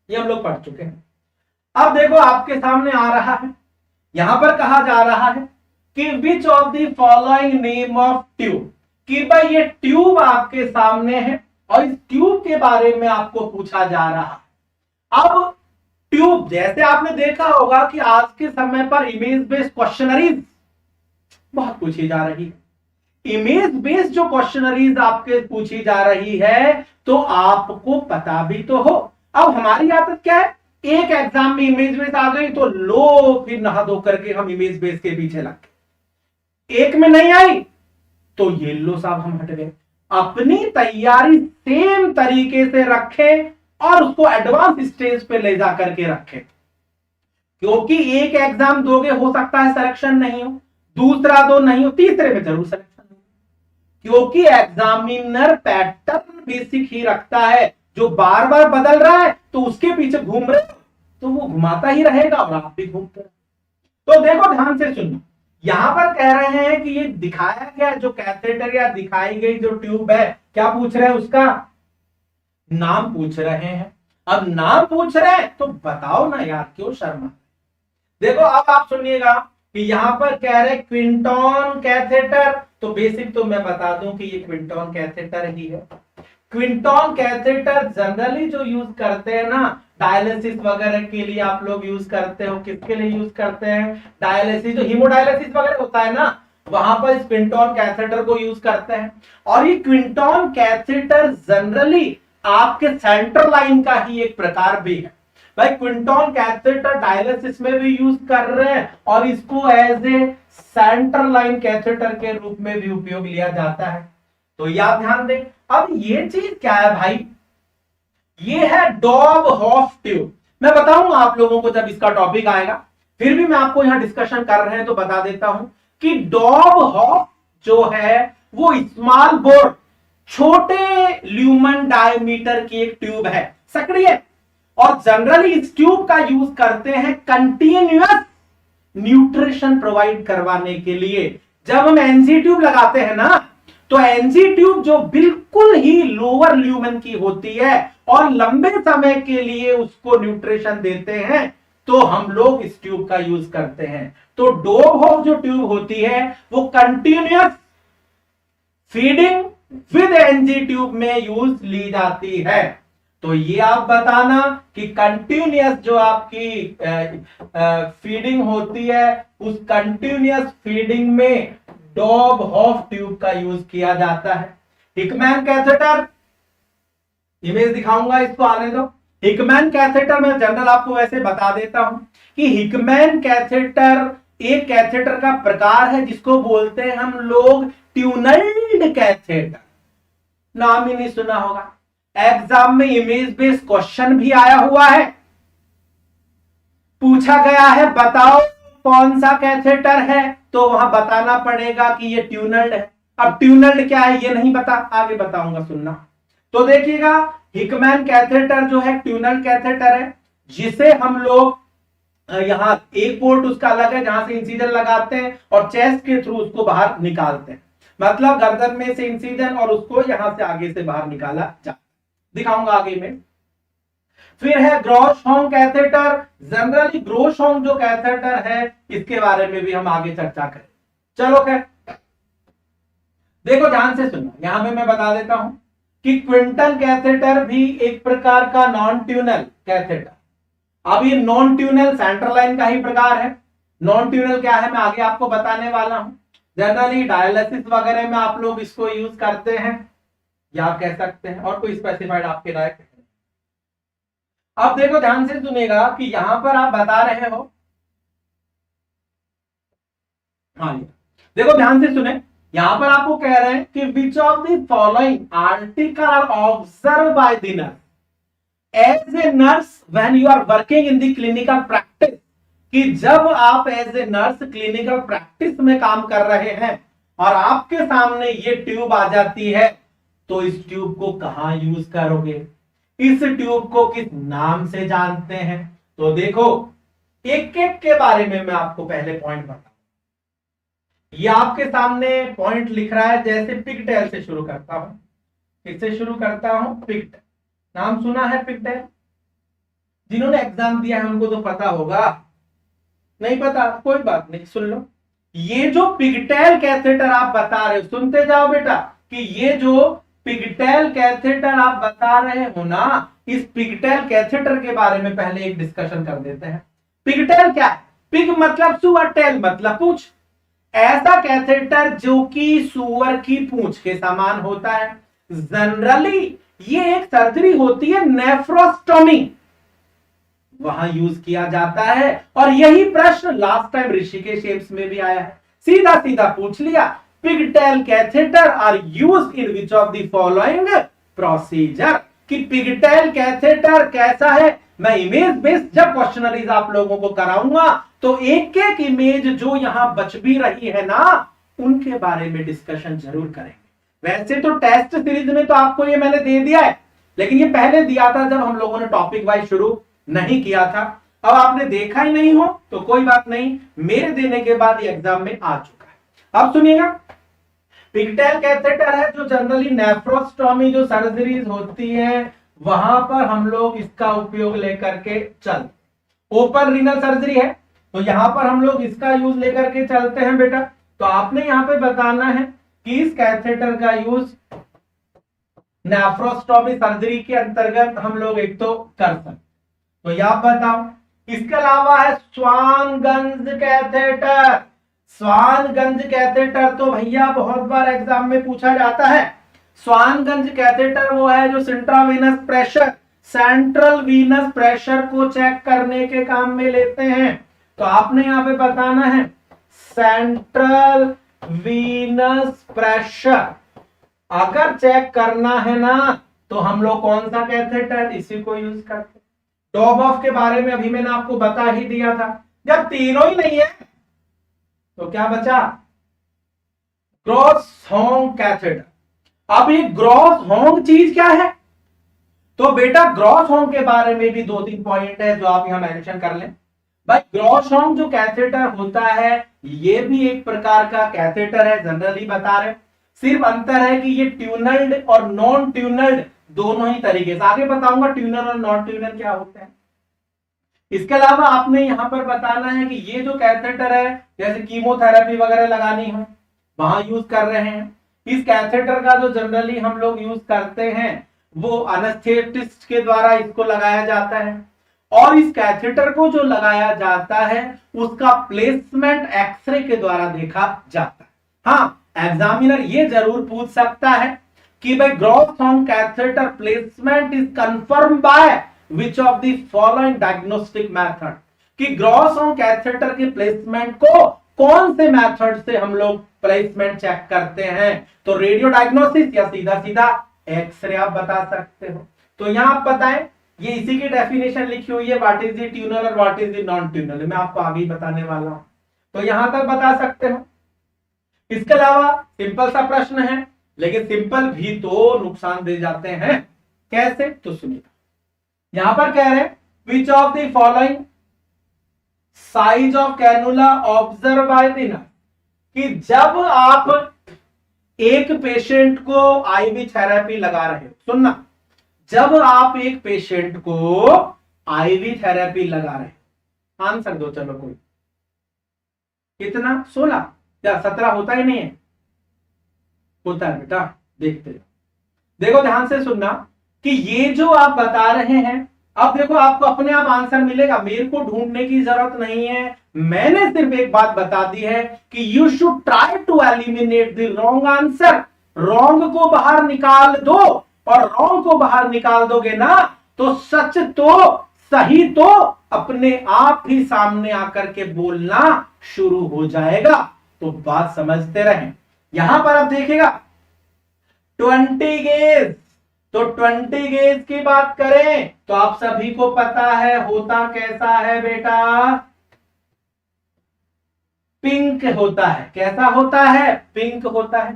ये हम लोग पढ़ चुके हैं। अब देखो आपके सामने आ रहा है, यहां पर कहा जा रहा है कि which of the following name of tube, कि भाई ये ट्यूब आपके सामने है और इस ट्यूब के बारे में आपको पूछा जा रहा है। अब ट्यूब, जैसे आपने देखा होगा कि आज के समय पर इमेज बेस्ड क्वेश्चनरीज बहुत पूछी जा रही है। इमेज बेस्ड जो क्वेश्चनरीज आपके पूछी जा रही है तो आपको पता भी तो हो। अब हमारी आदत क्या है, एक एग्जाम में इमेज बेस्ड आ गई तो लो फिर नहा धो करके हम इमेज बेस्ड के पीछे लग गए। एक में नहीं आई तो ये लो साहब हम हट गए। अपनी तैयारी सेम तरीके से रखें और उसको एडवांस स्टेज पे ले जा करके रखें, क्योंकि एक एग्जाम दोगे हो सकता है सिलेक्शन नहीं हो, दूसरा दो नहीं हो, तीसरे में जरूर सिलेक्शन हो, क्योंकि एग्जामिनर पैटर्न बेसिक ही रखता है। जो बार बार बदल रहा है तो उसके पीछे घूम रहे तो वो घुमाता ही रहेगा और आप भी घूमते रहे। तो देखो ध्यान से सुनो, यहां पर कह रहे हैं कि ये दिखाया गया जो कैथेटर या दिखाई गई जो ट्यूब है, क्या पूछ रहे हैं, उसका नाम पूछ रहे हैं। अब नाम पूछ रहे हैं तो बताओ ना यार, क्यों शर्मा। देखो अब आप सुनिएगा कि यहां पर कह रहे क्विंटोन कैथेटर, तो बेसिक तो मैं बता दूं कि ये क्विंटोन कैथेटर ही है। क्विंटोन कैथेटर जनरली जो यूज करते हैं ना डायलिसिस वगैरह के लिए, आप लोग यूज करते हो, किसके लिए यूज करते हैं, डायलिसिस, जो हीमोडायलिसिस वगैरह होता है ना वहां पर इस क्विंटोन कैथेटर को यूज करते हैं। और ये क्विंटोन कैथेटर जनरली आपके सेंट्रल लाइन का ही एक प्रकार भी है। भाई क्विंटोन कैथेटर डायलिसिस में भी यूज कर रहे हैं और इसको as a central line catheter के रूप में भी उपयोग लिया जाता है। तो याद ध्यान दें। अब ये चीज क्या है भाई, ये है डॉब-हॉफ ट्यूब। मैं बताऊंगा आप लोगों को जब इसका टॉपिक आएगा, फिर भी मैं आपको यहां डिस्कशन कर रहे हैं तो बता देता हूं कि डॉब-हॉफ जो है वो स्मॉल बोर, छोटे ल्यूमन डायमीटर की एक ट्यूब है, सक्रिय। और जनरली इस ट्यूब का यूज करते हैं कंटिन्यूअस न्यूट्रिशन प्रोवाइड करवाने के लिए। जब हम एनजी ट्यूब लगाते हैं ना, तो एनजी ट्यूब जो बिल्कुल ही लोअर ल्यूमन की होती है और लंबे समय के लिए उसको न्यूट्रिशन देते हैं, तो हम लोग इस ट्यूब का यूज करते हैं। तो डोरहॉफ जो ट्यूब होती है वो continuous feeding with NG tube में यूज ली जाती है। तो ये आप बताना कि कंटिन्यूअस जो आपकी फीडिंग होती है, उस कंटिन्यूअस फीडिंग में डॉरहॉफ ट्यूब का यूज किया जाता है। हिकमैन कैथेटर, इमेज दिखाऊंगा, इसको आने दो। हिकमैन कैथेटर में जनरल आपको वैसे बता देता हूं कि हिकमैन कैथेटर एक कैथेटर का प्रकार है जिसको बोलते हैं हम लोग ट्यूनल्ड कैथेटर। नाम ही नहीं सुना होगा, एग्जाम में इमेज बेस्ड क्वेश्चन भी आया हुआ है। पूछा गया है बताओ कौन सा कैथेटर है, तो वहां बताना पड़ेगा कि ये ट्यूनल्ड है। अब ट्यूनल्ड क्या है ये नहीं पता, आगे बताऊंगा, सुनना। तो देखिएगा, हिकमैन कैथेटर जो है ट्यूनल कैथेटर है, जिसे हम लोग यहां एक पोर्ट उसका अलग है जहां से इंसिजन लगाते हैं और चेस्ट के थ्रू उसको बाहर निकालते हैं। मतलब गर्दन में से इंसिजन और उसको यहां से आगे से बाहर निकाला जाता है, दिखाऊंगा आगे में। फिर है ग्रोशहोम कैथेटर। जनरली ग्रोशहोम जो कैथेटर है इसके बारे में भी हम आगे चर्चा करें। चलो खैर, देखो ध्यान से सुनना, यहां पे मैं बता देता हूं कि क्विंटन कैथेटर भी एक प्रकार का नॉन ट्यूनल कैथेटर। अब ये नॉन ट्यूनल सेंट्रल लाइन का ही प्रकार है। नॉन ट्यूनल क्या है मैं आगे आपको बताने वाला हूं। जनरली डायलिसिस वगैरह में आप लोग इसको यूज करते हैं, या आप कह सकते हैं, और कोई स्पेसिफाइड आपके राय। अब देखो ध्यान से सुनेगा कि यहां पर आप बता रहे हो, हाँ देखो ध्यान से सुने, यहां पर आपको कह रहे हैं कि which of the following article are observe by the nurse as a nurse when you are working in the clinical practice. कि जब आप as a nurse clinical practice में काम कर रहे हैं और आपके सामने ये ट्यूब आ जाती है, तो इस ट्यूब को कहां यूज करोगे, इस ट्यूब को किस नाम से जानते हैं। तो देखो एक एक के बारे में मैं आपको पहले पॉइंट बताऊं। ये आपके सामने पॉइंट लिख रहा है, जैसे पिगटेल से शुरू करता हूं, इससे शुरू करता हूं। पिगटेल नाम सुना है? पिगटेल जिन्होंने एग्जाम दिया है उनको तो पता होगा, नहीं पता कोई बात नहीं, सुन लो। ये जो पिगटेल कैथेटर आप बता रहे हो, सुनते जाओ बेटा, कि ये जो पिगटेल कैथेटर आप बता रहे हो ना, इस पिगटेल कैथेटर के बारे में पहले एक डिस्कशन कर देते हैं। पिगटेल क्या है? पिग मतलब सुअर, टेल मतलब पूंछ। ऐसा कैथेटर जो कि सुअर की पूंछ के समान होता है। जनरली ये एक सर्जरी होती है नेफ्रोस्टोमी, वहां यूज किया जाता है। और यही प्रश्न लास्ट टाइम ऋषिकेश एम्स में भी आया है, सीधा सीधा पूछ लिया, pigtail catheter are used in which of the following procedure. कि पिगटेल कैथेटर कैसा है, मैं इमेज बेस्ड जब क्वेश्चनरीज आप लोगों को कराऊंगा तो एक एक इमेज जो यहां बच भी रही है ना, उनके बारे में डिस्कशन जरूर करेंगे। वैसे तो टेस्ट सीरीज में तो आपको ये मैंने दे दिया है, लेकिन ये पहले दिया था जब हम लोगों ने टॉपिक वाइज शुरू नहीं किया था। अब आपने देखा ही नहीं हो तो कोई बात नहीं, मेरे देने के बाद ये एग्जाम में आ चुका है। अब सुनिएगा, पिगटेल कैथेटर है जो जनरली नेफ्रोस्टोमी जो सर्जरीज होती है वहां पर हम लोग इसका उपयोग लेकर के चल। ओपन रीनल सर्जरी है तो यहां पर हम लोग इसका यूज लेकर के चलते हैं बेटा। तो आपने यहां पे बताना है कि इस कैथेटर का यूज नेफ्रोस्टोमी सर्जरी के अंतर्गत हम लोग एक तो कर सकते, तो यह बताओ। इसके अलावा है स्वानगंज कैथेटर। स्वानगंज कैथेटर तो भैया बहुत बार एग्जाम में पूछा जाता है। स्वानगंज कैथेटर वो है जो सेंट्रावीनस प्रेशर, सेंट्रल वीनस प्रेशर को चेक करने के काम में लेते हैं। तो आपने यहां पे बताना है सेंट्रल वीनस प्रेशर अगर चेक करना है ना, तो हम लोग कौन सा कैथेटर, इसी को यूज करते हैं। डॉबॉफ के बारे में अभी मैंने आपको बता ही दिया था। जब तीनों ही नहीं है तो क्या बचा, ग्रॉस होंग कैथेटर। अब ये ग्रॉस होंग चीज क्या है? तो बेटा ग्रॉस होंग के बारे में भी 2-3 पॉइंट है जो आप यहां मेंशन कर लें। भाई ग्रॉस होंग जो कैथेटर होता है ये भी एक प्रकार का कैथेटर है, जनरली बता रहे। सिर्फ अंतर है कि ये ट्यूनल्ड और नॉन ट्यूनल्ड दोनों ही तरीके से, आगे बताऊंगा ट्यूनर और नॉन ट्यूनर क्या होते हैं। इसके अलावा आपने यहां पर बताना है कि ये जो कैथेटर है, जैसे कीमोथेरेपी वगैरह लगानी हो वहां यूज कर रहे हैं। इस कैथेटर का जो जनरली हम लोग यूज करते हैं वो एनेस्थेटिस्ट के द्वारा इसको लगाया जाता है, और इस कैथेटर को जो लगाया जाता है उसका प्लेसमेंट एक्सरे के द्वारा देखा जाता है। हाँ, एग्जामिनर ये जरूर पूछ सकता है कि भाई gross Hong catheter placement is confirm by which of the following diagnostic method, कि ग्रॉस होंग कैथेटर के प्लेसमेंट को कौन से मेथड से हम लोग प्लेसमेंट चेक करते हैं? तो रेडियो डायग्नोसिस या सीधा सीधा एक्सरे आप बता सकते हो। तो यहां आप बताएं, ये इसी की डेफिनेशन लिखी हुई है, व्हाट इज द ट्यूनर और what is the non tuner, मैं आपको आगे ही बताने वाला हूं, तो यहां तक बता सकते हो। इसके अलावा सिंपल सा प्रश्न है, लेकिन सिंपल भी तो नुकसान दे जाते हैं, कैसे? तो सुनिए, यहां पर कह रहे हैं विच of the following size of cannula observe by the nurse, कि जब आप एक पेशेंट को आईवी थेरेपी लगा रहे हो, सुनना, जब आप एक पेशेंट को आईवी थेरेपी लगा रहे हो, आंसर दो चलो कोई, कितना? 16 या 17 होता ही नहीं है? होता है बेटा, देखते हो। देखो ध्यान से सुनना कि ये जो आप बता रहे हैं, अब देखो आपको अपने आप आंसर मिलेगा, मेरे को ढूंढने की जरूरत नहीं है, मैंने सिर्फ एक बात बता दी है कि you should try to eliminate the wrong answer. Wrong को बाहर निकाल दो, और रॉन्ग को बाहर निकाल दोगे ना तो सच तो, सही तो अपने आप ही सामने आकर के बोलना शुरू हो जाएगा। तो बात समझते रहें। यहां पर आप देखिएगा 20 गेज, तो 20 गेज की बात करें तो आप सभी को पता है होता कैसा है बेटा, पिंक होता है। कैसा होता है? पिंक होता है।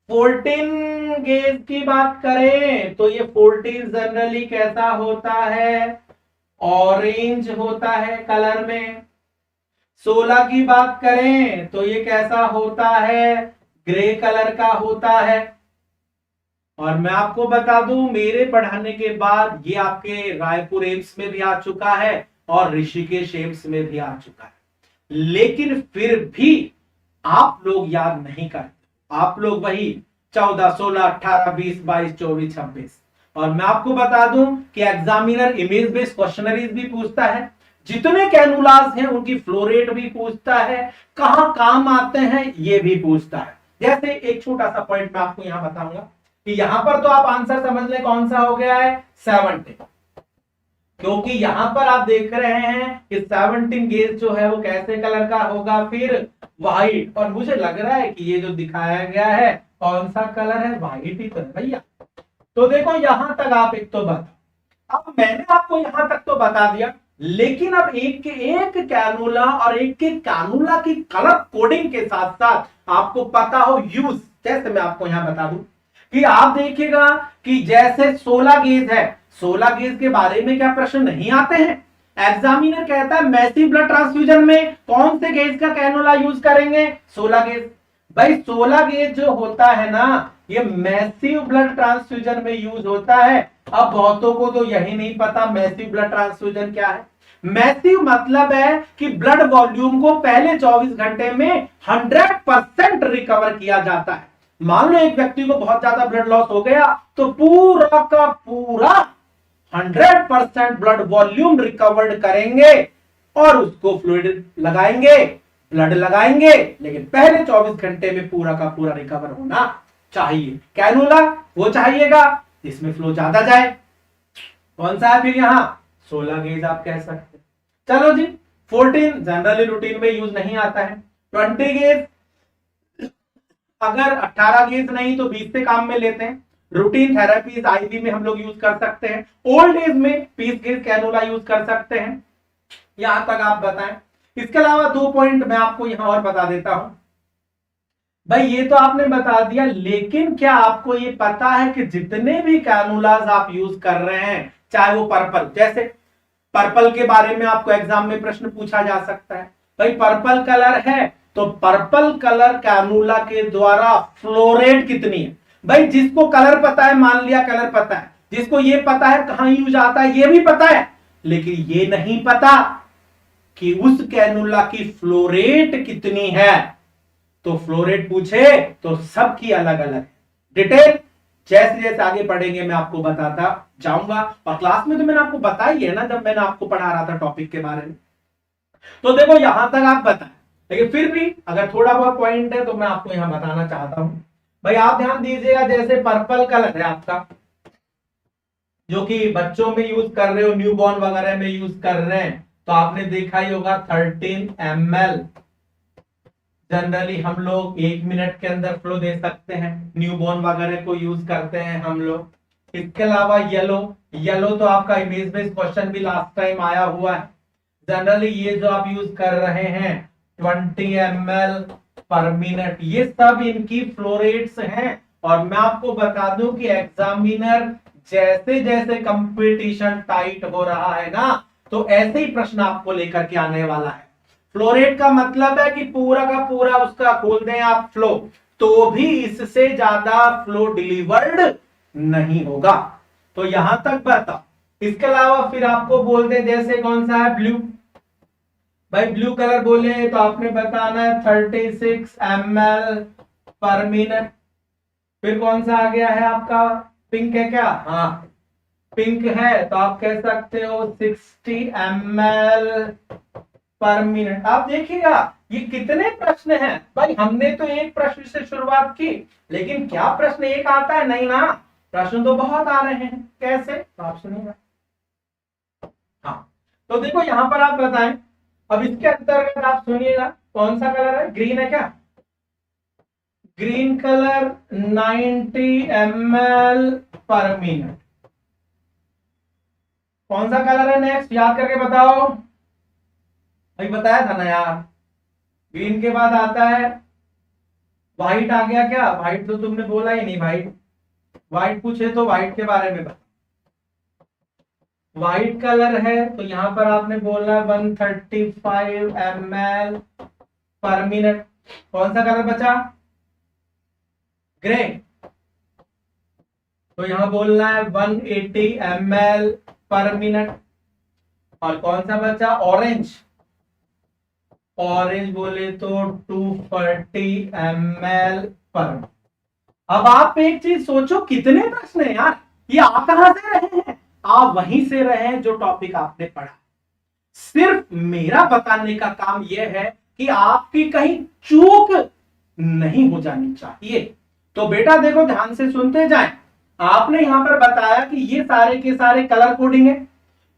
14 गेज की बात करें तो ये 14 जनरली कैसा होता है? ऑरेंज होता है कलर में। 16 की बात करें तो ये कैसा होता है? ग्रे कलर का होता है। और मैं आपको बता दूं, मेरे पढ़ाने के बाद ये आपके रायपुर एम्स में भी आ चुका है और ऋषिकेश एम्स में भी आ चुका है, लेकिन फिर भी आप लोग याद नहीं करते। आप लोग वही 14, 16, 18, 20, 22, 24, 26। और मैं आपको बता दूं कि एग्जामिनर इमेज बेस्ड क्वेश्चनरीज भी पूछता है, जितने कैनुलास हैं उनकी फ्लो रेट भी पूछता है, कहां काम आते हैं ये भी पूछता है। जैसे एक छोटा सा पॉइंट मैं आपको यहां बताऊंगा कि यहां पर तो आप आंसर समझ लें कौन सा हो गया है, 17, क्योंकि यहां पर आप देख रहे हैं कि 17 गेज जो है वो कैसे कलर का होगा, फिर व्हाइट, और मुझे लग रहा है कि ये जो दिखाया गया है कौन सा कलर है, व्हाइट ही तो है भैया। तो देखो यहां तक आप एक तो बता, अब मैंने आपको यहां तक तो बता दिया, लेकिन अब एक के एक कैनुला और एक के कैनुला की कलर कोडिंग के साथ साथ आपको पता हो यूज। जैसे मैं आपको यहां बता दूं कि आप देखिएगा कि जैसे 16 गेज है, 16 गेज के बारे में क्या प्रश्न नहीं आते हैं? एग्जामिनर कहता है मैसिव ब्लड ट्रांसफ्यूजन में कौन से गेज का कैनुला यूज करेंगे? 16 गेज। भाई 16 गेज जो होता है ना, ये मैसिव ब्लड ट्रांसफ्यूजन में यूज होता है। अब बहुतों को तो यही नहीं पता मैसिव ब्लड ट्रांसफ्यूजन क्या है। मैसिव मतलब है कि ब्लड वॉल्यूम को पहले 24 घंटे में 100% रिकवर किया जाता है। मान लो एक व्यक्ति को बहुत ज्यादा ब्लड लॉस हो गया तो पूरा का पूरा 100% ब्लड वॉल्यूम रिकवर्ड करेंगे और उसको फ्लूइड लगाएंगे, ब्लड लगाएंगे, लेकिन पहले 24 घंटे में पूरा का पूरा रिकवर होना चाहिए। कैनुला वो चाहिएगा जिसमें फ्लो ज्यादा जाए। कौन सा है फिर यहां? 16 गेज आप कह सकते। चलो जी, 14 जनरली रूटीन में यूज नहीं आता है। 20 गेज अगर 18 गेज नहीं तो 20 से काम में लेते हैं। रूटीन थेरेपीज आईवी में हम लोग यूज कर सकते हैं। ओल्ड एज में 20 गेज कैनुला यूज कर सकते हैं। यहां तक आप बताएं। इसके अलावा 2 पॉइंट मैं आपको यहां और बता देता हूं भाई ये तो आपने बता दिया, लेकिन क्या आपको ये पता है कि जितने भी कैनुलास आप यूज कर रहे हैं, चाहे वो पर्पल, जैसे पर्पल के बारे में आपको एग्जाम में प्रश्न पूछा जा सकता है, भाई पर्पल कलर है तो पर्पल कलर कैनुला के द्वारा फ्लो रेट कितनी है। भाई जिसको कलर पता है, मान लिया कलर पता है, जिसको ये पता है कहां यूज आता है ये भी पता है, लेकिन ये नहीं पता कि उस कैनुला की फ्लो रेट कितनी है। तो फ्लो रेट पूछे तो सबकी अलग अलग डिटेल जैसे जैसे आगे पढ़ेंगे मैं आपको बताता जाऊंगा, और क्लास में तो मैंने आपको बताई है ना, जब मैंने आपको पढ़ा रहा था टॉपिक के बारे में। तो देखो यहां तक आप बताएं, लेकिन फिर भी अगर थोड़ा बहुत पॉइंट है तो मैं आपको यहां बताना चाहता हूं। भाई आप ध्यान दीजिएगा, जैसे पर्पल कलर है आपका, जो कि बच्चों में यूज कर रहे हो, न्यूबॉर्न वगैरह में यूज कर रहे हैं, तो आपने देखा ही होगा 13 ml जनरली हम लोग 1 मिनट के अंदर फ्लो दे सकते हैं, न्यूबॉर्न वगैरह को यूज करते हैं हम लोग। इसके अलावा येलो, येलो तो आपका इमेज बेस्ड क्वेश्चन भी लास्ट टाइम आया हुआ है। जनरली ये जो आप यूज कर रहे हैं 20 ml पर मिनट, ये सब इनकी फ्लो रेट्स हैं। और मैं आपको बता दूं कि एग्जामिनर जैसे जैसे कंपटीशन टाइट हो रहा है ना, तो ऐसे ही प्रश्न आपको लेकर के आने वाला है। फ्लो रेट का मतलब है कि पूरा का पूरा उसका खोल दें आप फ्लो, तो भी इससे ज्यादा फ्लो डिलीवर्ड नहीं होगा। तो यहां तक बता। इसके अलावा फिर आपको बोल दें जैसे कौन सा है, ब्लू। भाई ब्लू कलर बोले तो आपने बताना है 36 ml पर मिनट। फिर कौन सा आ गया है आपका, पिंक है क्या, हाँ पिंक है तो आप कह सकते हो 60 ml पर मिनट। आप देखिएगा ये कितने प्रश्न हैं। भाई हमने तो एक प्रश्न से शुरुआत की, लेकिन क्या प्रश्न एक आता है, नहीं ना, प्रश्न तो बहुत आ रहे हैं। कैसे, तो आप सुनिएगा। हाँ तो देखो यहां पर आप बताएं, अब इसके अंतर्गत आप सुनिएगा, कौन सा कलर है, ग्रीन है क्या, ग्रीन कलर 90 ml पर मिनट। कौन सा कलर है नेक्स्ट, याद करके बताओ। भाई बताया था ना यार, ग्रीन के बाद आता है व्हाइट, आ गया क्या, व्हाइट तो तुमने बोला ही नहीं। व्हाइट, व्हाइट पूछे तो व्हाइट के बारे में बता। व्हाइट कलर है तो यहां पर आपने बोला 135 ml पर मिनट। कौन सा कलर बचा, ग्रे, तो यहां बोलना है 180 ml पर मिनट। और कौन सा बचा, ऑरेंज, ऑरेंज बोले तो 240 ml पर। अब आप एक चीज सोचो, कितने प्रश्न है यार, ये आप कहां से रहे हैं, आप वहीं से रहे हैं जो टॉपिक आपने पढ़ा। सिर्फ मेरा बताने का काम यह है कि आपकी कहीं चूक नहीं हो जानी चाहिए। तो बेटा देखो ध्यान से सुनते जाएं। आपने यहां पर बताया कि ये सारे के सारे कलर कोडिंग है,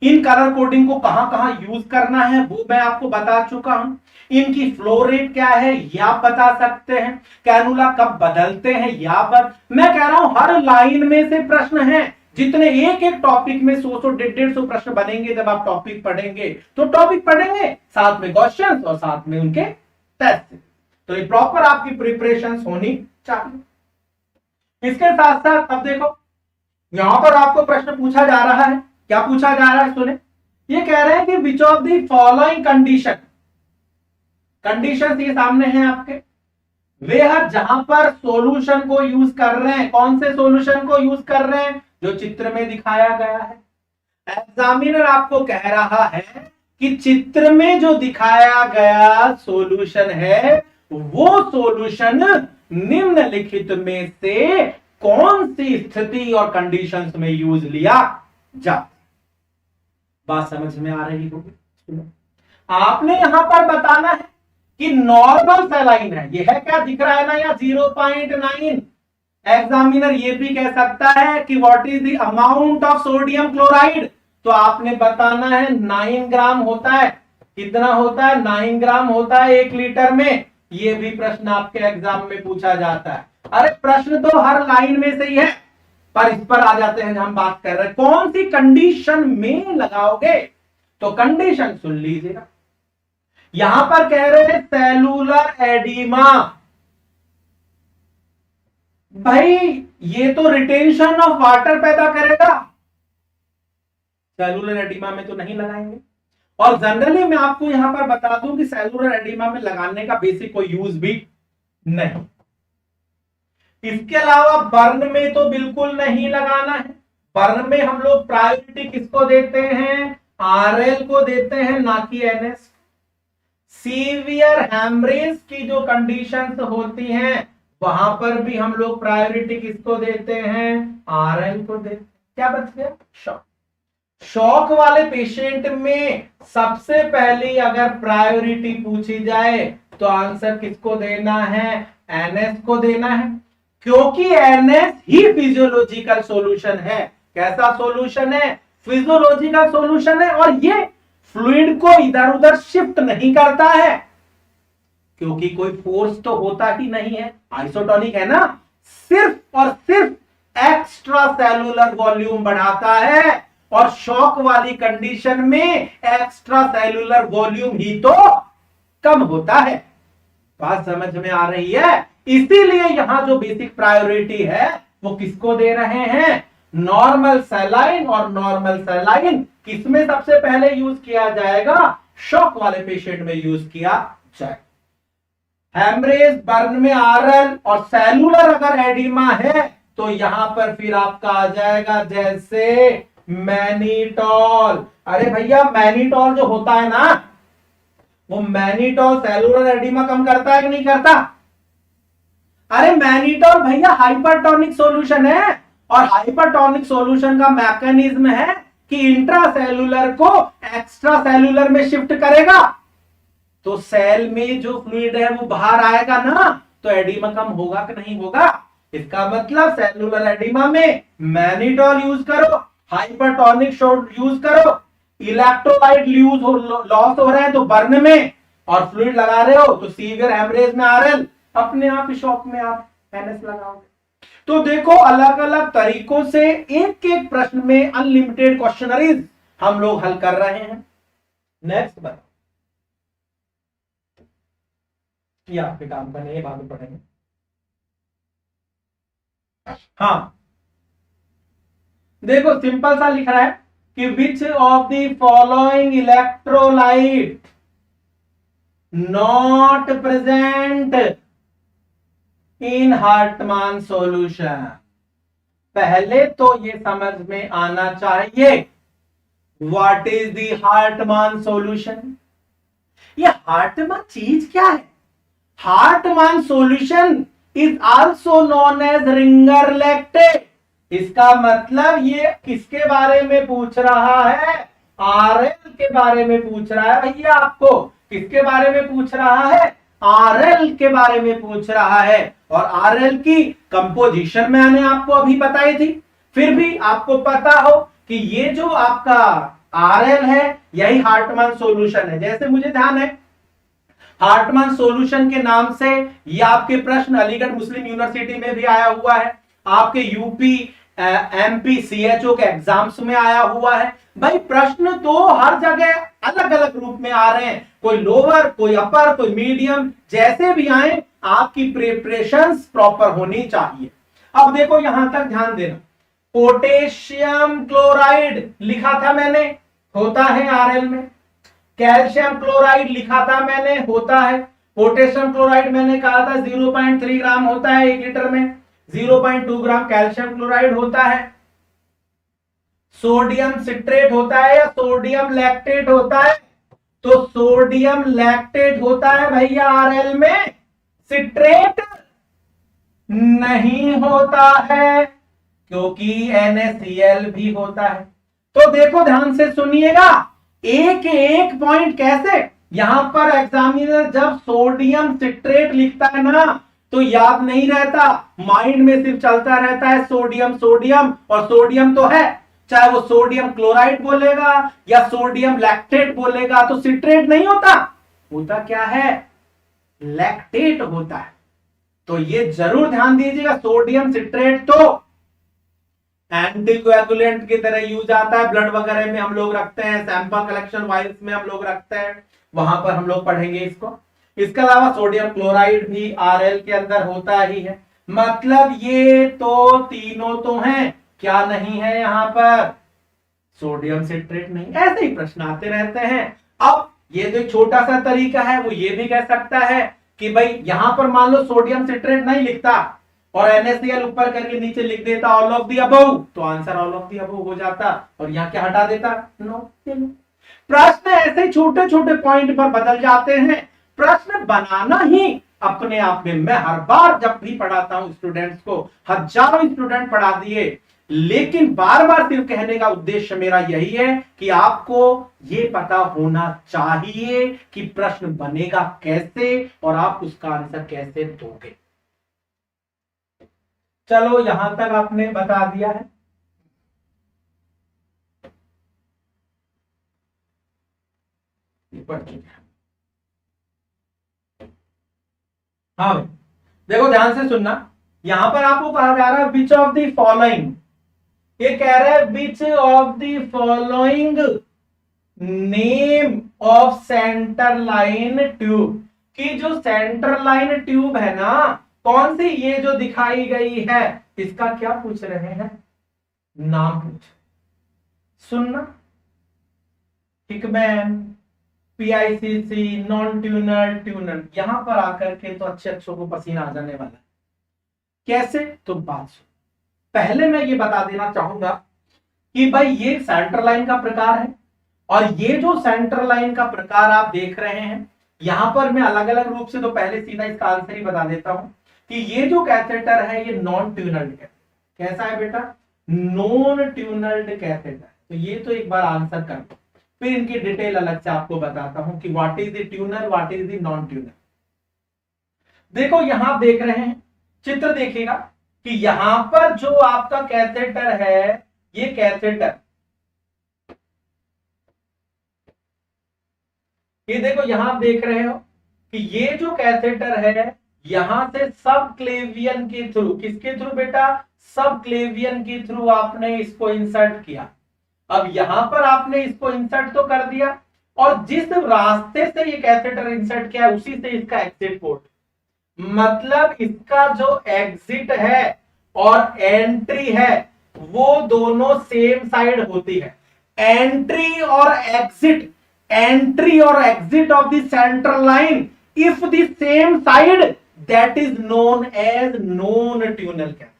इन कलर कोडिंग को कहां कहां यूज करना है वो मैं आपको बता चुका हूं। इनकी फ्लो रेट क्या है ये आप बता सकते हैं, कैनुला कब बदलते हैं या मैं कह रहा हूं हर लाइन में से प्रश्न है। जितने एक एक टॉपिक में 100 150 प्रश्न बनेंगे, जब आप टॉपिक पढ़ेंगे तो टॉपिक पढ़ेंगे साथ में क्वेश्चंस और साथ में उनके टेस्ट। तो ये प्रॉपर आपकी प्रिपरेशन होनी चाहिए। इसके साथ साथ अब देखो यहां पर आपको प्रश्न पूछा जा रहा है, क्या पूछा जा रहा है सुने, ये कह रहे हैं कि which of the following condition, condition ये सामने है आपके, वे हर जहां पर सॉल्यूशन को यूज कर रहे हैं, कौन से सॉल्यूशन को यूज कर रहे हैं, जो चित्र में दिखाया गया है। एग्जामिनर आपको कह रहा है कि चित्र में जो दिखाया गया सॉल्यूशन है वो सॉल्यूशन निम्नलिखित में से कौन सी स्थिति और कंडीशंस में यूज लिया जाता। बात समझ में आ रही होगी। आपने यहां पर बताना है कि नॉर्मल सैलाइन है, ये है क्या दिख रहा है ना, या 0.9। एग्जामिनर ये भी कह सकता है कि what is the amount of sodium chloride, तो आपने बताना है 9 ग्राम होता है। कितना होता है, 9 ग्राम होता है 1 लीटर में। ये भी प्रश्न आपके एग्जाम में पूछा जाता है। अरे प्रश्न तो हर लाइन में से ही है, पर इस पर आ जाते हैं, हम बात कर रहे हैं कौन सी कंडीशन में लगाओगे। तो कंडीशन सुन लीजिएगा, यहां पर कह रहे हैं सेलुलर एडिमा, भाई ये तो रिटेंशन ऑफ वाटर पैदा करेगा, सेलुलर एडिमा में तो नहीं लगाएंगे। और जनरली मैं आपको यहां पर बता दूं कि सेलुलर एडिमा में लगाने का बेसिक कोई यूज भी नहीं। इसके अलावा बर्न में तो बिल्कुल नहीं लगाना है। बर्न में हम लोग प्रायोरिटी किसको देते हैं, आरएल को देते हैं, ना कि एनएस। सीवियर हैमरेज की जो कंडीशंस होती हैं वहां पर भी हम लोग प्रायोरिटी किसको देते हैं, आरएल को देते हैं। क्या बच गया, शॉक। शॉक वाले पेशेंट में सबसे पहली अगर प्रायोरिटी पूछी जाए तो आंसर किसको देना है, एनएस को देना है, क्योंकि एनएस ही फिजियोलॉजिकल सॉल्यूशन है। कैसा सॉल्यूशन है, फिजियोलॉजिकल सॉल्यूशन है। और ये फ्लूइड को इधर उधर शिफ्ट नहीं करता है, क्योंकि कोई फोर्स तो होता ही नहीं है, आइसोटोनिक है ना, सिर्फ और सिर्फ एक्स्ट्रा सेलुलर वॉल्यूम बढ़ाता है। और शॉक वाली कंडीशन में एक्स्ट्रा सेलुलर वॉल्यूम ही तो कम होता है। बात समझ में आ रही है। इसीलिए यहां जो बेसिक प्रायोरिटी है वो किसको दे रहे हैं, नॉर्मल सैलाइन। और नॉर्मल सैलाइन किसमें सबसे पहले यूज किया जाएगा, शॉक वाले पेशेंट में यूज किया जाएगा। हेमरेज, बर्न में आरएल, और सेलुलर अगर एडिमा है तो यहां पर फिर आपका आ जाएगा जैसे मैनिटॉल। अरे भैया मैनिटॉल जो होता है ना, वो मैनिटॉल सेलुलर एडिमा कम करता है कि नहीं करता। अरे मैनिटॉल भैया हाइपरटोनिक सॉल्यूशन है, और हाइपरटोनिक सॉल्यूशन का मैकेनिज्म है कि इंट्रासेलुलर को एक्स्ट्रा सेलुलर में शिफ्ट करेगा। तो सेल में जो फ्लूइड है वो बाहर आएगा ना, तो एडिमा कम होगा कि नहीं होगा। इसका मतलब सेलुलर एडिमा में मैनिटॉल यूज करो, हाइपरटोनिक यूज करो, इलेक्ट्रोलाइट लॉस हो रहे हैं तो बर्न में, और फ्लूइड लगा रहे हो तो सीवियर हेमरेज में आरएल, अपने आप शॉक में आप एनएस लगाओगे। तो देखो अलग अलग तरीकों से एक एक प्रश्न में अनलिमिटेड क्वेश्चनरीज हम लोग हल कर रहे हैं। नेक्स्ट बताओ, ये आपके काम का नहीं है, बाद में पढ़ेंगे। हाँ देखो सिंपल सा लिख रहा है कि which of the following electrolyte not present in Hartmann solution. पहले तो ये समझ में आना चाहिए what is the Hartmann solution. ये हार्टमान चीज क्या है, Hartmann solution is also known as Ringer lactate. इसका मतलब ये किसके बारे में पूछ रहा है, आरएल के बारे में पूछ रहा है भैया। आपको किसके बारे में पूछ रहा है, आरएल के बारे में पूछ रहा है। और आरएल की कंपोजिशन मैंने आपको अभी बताई थी, फिर भी आपको पता हो कि ये जो आपका आरएल है यही हार्टमान सॉल्यूशन है। जैसे मुझे ध्यान है हार्टमान सॉल्यूशन के नाम से ये आपके प्रश्न अलीगढ़ मुस्लिम यूनिवर्सिटी में भी आया हुआ है, आपके यूपी एमपी सीएचओ के एग्जाम्स में आया हुआ है। भाई प्रश्न तो हर जगह अलग अलग रूप में आ रहे हैं, कोई लोअर, कोई अपर, कोई मीडियम, जैसे भी आए आपकी प्रिपरेशंस प्रॉपर होनी चाहिए। अब देखो यहां तक ध्यान देना, पोटेशियम क्लोराइड लिखा था मैंने, होता है आरएल में। कैल्शियम क्लोराइड लिखा था मैंने, होता है। पोटेशियम क्लोराइड मैंने कहा था 0.3 ग्राम होता है 1 लीटर में, 0.2 ग्राम कैल्शियम क्लोराइड होता है। सोडियम सिट्रेट होता है या सोडियम लैक्टेट होता है, तो सोडियम लैक्टेट होता है भैया आरएल में, सिट्रेट नहीं होता है क्योंकि NaCl भी होता है। तो देखो ध्यान से सुनिएगा, एक एक पॉइंट कैसे। यहां पर एग्जामिनर जब सोडियम सिट्रेट लिखता है ना तो याद नहीं रहता, माइंड में सिर्फ चलता रहता है सोडियम सोडियम, और सोडियम तो है, चाहे वो सोडियम क्लोराइड बोलेगा या सोडियम लैक्टेट बोलेगा, तो सिट्रेट नहीं होता, होता क्या है, लैक्टेट होता है। तो ये जरूर ध्यान दीजिएगा, सोडियम सिट्रेट तो एंटीकोएगुलेंट की तरह यूज आता है, ब्लड वगैरह में हम लोग रखते हैं, सैंपल कलेक्शन वाइल्स में हम लोग रखते हैं, वहां पर हम लोग पढ़ेंगे इसको। इसके अलावा सोडियम क्लोराइड भी आरएल के अंदर होता ही है। मतलब ये तो तीनों तो हैं, क्या नहीं है यहां पर? सोडियम सिट्रेट नहीं। ऐसे ही प्रश्न आते रहते हैं। अब ये जो छोटा सा तरीका है वो ये भी कह सकता है कि भाई यहां पर मान लो सोडियम सिट्रेट नहीं लिखता और NaCl ऊपर करके नीचे लिख देता ऑल ऑफ द अबव, तो answer all of the above हो जाता और यहां क्या हटा देता? नो। प्रश्न ऐसे छोटे छोटे पॉइंट पर बदल जाते हैं। प्रश्न बनाना ही अपने आप में, मैं हर बार जब भी पढ़ाता हूं स्टूडेंट्स को, हजारों स्टूडेंट पढ़ा दिए, लेकिन बार बार सिर्फ कहने का उद्देश्य मेरा यही है कि आपको यह पता होना चाहिए कि प्रश्न बनेगा कैसे और आप उसका आंसर कैसे दोगे। चलो यहां तक आपने बता दिया है। पढ़ चुके हैं। हाँ भाई देखो ध्यान से सुनना, यहां पर आपको कहा जा रहा है विच ऑफ द फॉलोइंग, ये कह रहा है विच of the following name of centre line tube, कि जो सेंटर लाइन ट्यूब है ना, कौन सी, ये जो दिखाई गई है, इसका क्या पूछ रहे हैं? नाम पूछ। सुनना, Hickman, PICC, non tuner, tuner, यहां पर आकर के तो अच्छे अच्छों को पसीना आ जाने वाला है। कैसे? तो बात सुन। पहले मैं ये बता देना चाहूंगा कि भाई ये सेंटर लाइन का प्रकार है और ये जो सेंटर लाइन का प्रकार आप देख रहे हैं, यहां पर मैं अलग अलग रूप से, तो पहले सीधा इसका आंसर ही बता देता हूं कि ये जो कैथेटर है ये नॉन ट्यूनल्ड कैथेटर। कैसा है बेटा? Non tunnelled catheter. तो ये तो एक बार आंसर कर दो, फिर इनकी डिटेल अलग से आपको बताता हूं कि what is the tuner, what is the non tuner. देखो यहां देख रहे हैं, चित्र देखिएगा कि यहां पर जो आपका कैथेटर है, ये कैथेटर, ये देखो यहां देख रहे हो कि ये जो कैथेटर है, यहां से सब क्लेवियन के थ्रू, किसके थ्रू बेटा? सब क्लेवियन के थ्रू आपने इसको इंसर्ट किया। अब यहां पर आपने इसको इंसर्ट तो कर दिया और जिस रास्ते से ये कैथेटर इंसर्ट किया है उसी से इसका एग्जिट पोर्ट, मतलब इसका जो एग्जिट है और एंट्री है वो दोनों सेम साइड होती है। एंट्री और एग्जिट, एंट्री और exit of the centre line if the same side, that is known as non tunnel catheter.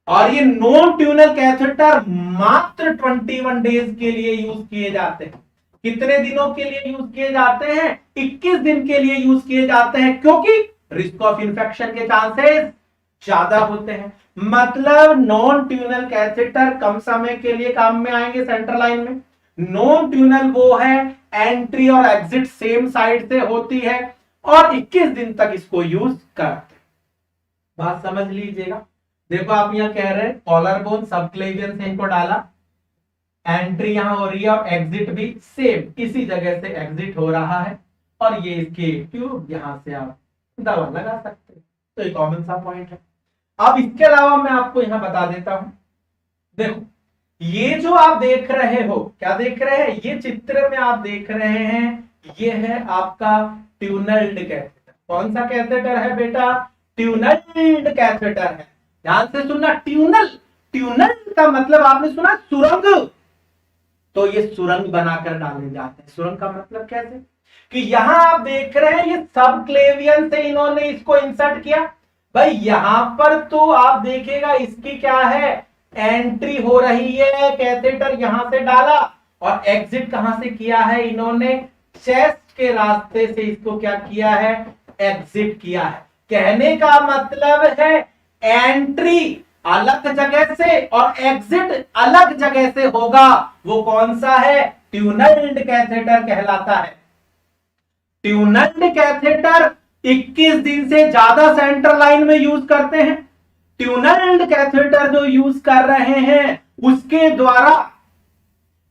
और ये नॉन ट्यूनल कैथेटर मात्र 21 डेज के लिए यूज किए जाते हैं। कितने दिनों के लिए यूज किए जाते हैं? 21 दिन के लिए यूज किए जाते हैं, क्योंकि रिस्क ऑफ इंफेक्शन के चांसेस ज्यादा होते हैं। मतलब नॉन ट्यूनल कैथेटर कम समय के लिए काम में आएंगे सेंटर लाइन में। नॉन ट्यूनल वो है एंट्री और एग्जिट सेम साइड से होती है और 21 दिन तक इसको यूज करते हैं। बात समझ लीजिएगा। देखो आप यहां कह रहे हैं कॉलर बोन सबक्लेवियन से इनको डाला, एंट्री यहां हो रही है और एग्जिट भी सेम इसी जगह से एग्जिट हो रहा है और ये इसके ट्यूब, यहां से आप दवा लगा सकते हैं। तो ये कॉमन सा पॉइंट है। अब इसके अलावा मैं आपको यहां बता देता हूं, देखो ये जो आप देख रहे हो, क्या देख रहे हैं? ये चित्र में आप देख रहे हैं, ये है आपका ट्यूनल्ड कैथेटर। कौन सा कैथेटर है बेटा? ट्यूनल्ड कैथेटर है। ध्यान से सुनना, ट्यूनल, ट्यूनल का मतलब आपने सुना सुरंग, तो ये सुरंग बनाकर डाले जाते हैं। सुरंग का मतलब कैसे? कि यहां आप देख रहे हैं ये सब क्लेवियन से इन्होंने इसको इंसर्ट किया। भाई यहां पर तो आप देखिएगा इसकी क्या है, एंट्री हो रही है, कैथेटर यहां से डाला और एग्जिट कहां से किया है? इन्होंने चेस्ट के रास्ते से इसको क्या किया है? एग्जिट किया है। कहने का मतलब है एंट्री अलग जगह से और एग्जिट अलग जगह से होगा। वो कौन सा है? ट्यूनल्ड कैथेटर कहलाता है। ट्यूनल्ड कैथेटर 21 दिन से ज्यादा सेंटर लाइन में यूज करते हैं। ट्यूनल्ड कैथेटर जो यूज कर रहे हैं उसके द्वारा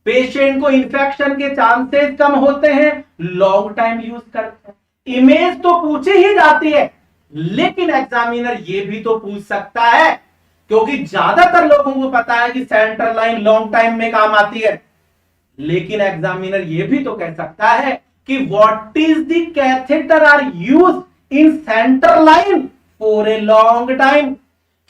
पेशेंट को इंफेक्शन के चांसेस कम होते हैं, लॉन्ग टाइम यूज करते हैं। इमेज तो पूछी ही जाती है, लेकिन एग्जामिनर ये भी तो पूछ सकता है, क्योंकि ज्यादातर लोगों को पता है कि सेंटर लाइन लॉन्ग टाइम में काम आती है, लेकिन एग्जामिनर ये भी तो कह सकता है कि what is the catheter are use in centre line for a long time.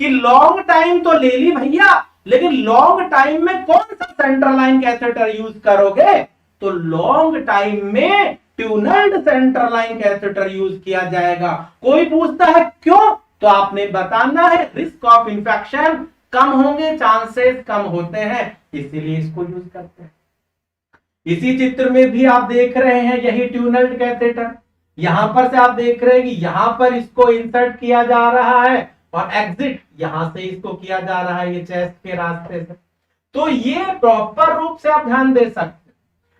कि लॉन्ग टाइम तो ले ली भैया, लेकिन लॉन्ग टाइम में कौन सा सेंटर लाइन कैथेटर यूज करोगे? तो लॉन्ग टाइम में ट्यूनल्ड सेंटर लाइन कैथेटर यूज किया जाएगा। कोई पूछता है क्यों, तो आपने बताना है रिस्क ऑफ इंफेक्शन कम होंगे, चांसेस कम होते हैं, इसीलिए इसको यूज करते हैं। इसी चित्र में भी आप देख रहे हैं यही ट्यूनल्ड कैथेटर। यहां पर से आप देख रहे हैं कि यहां पर इसको इंसर्ट किया जा रहा है और एग्जिट यहां से इसको किया जा रहा है, ये चेस्ट के रास्ते से। तो ये प्रॉपर रूप से आप ध्यान दे सकते हैं।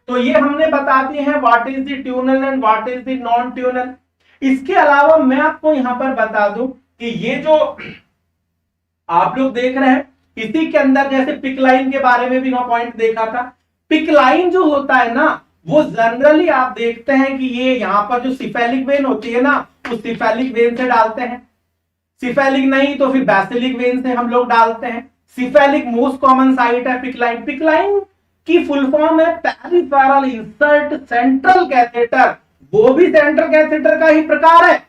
तो ये हमने बता दिए हैं what is the tunnel and what is the non tunnel. इसके अलावा मैं आपको यहां पर बता दूं कि ये जो आप लोग देख रहे हैं, इसी के अंदर जैसे पिक लाइन के बारे में भी मैं पॉइंट देखा था। पिक लाइन जो होता है ना, वो जनरली आप देखते हैं कि ये यहां पर जो सिफेलिक वेन होती है ना, उस सिफेलिक वेन से डालते हैं। सिफेलिक नहीं तो फिर बैसिलिक वेन से हम लोग डालते हैं। सिफेलिक मोस्ट कॉमन साइट है पिक लाइन। पिक लाइन की फुल फॉर्म है पेरिफेरल इंसर्ट सेंट्रल कैथेटर। वो भी सेंट्रल कैथेटर का ही प्रकार है,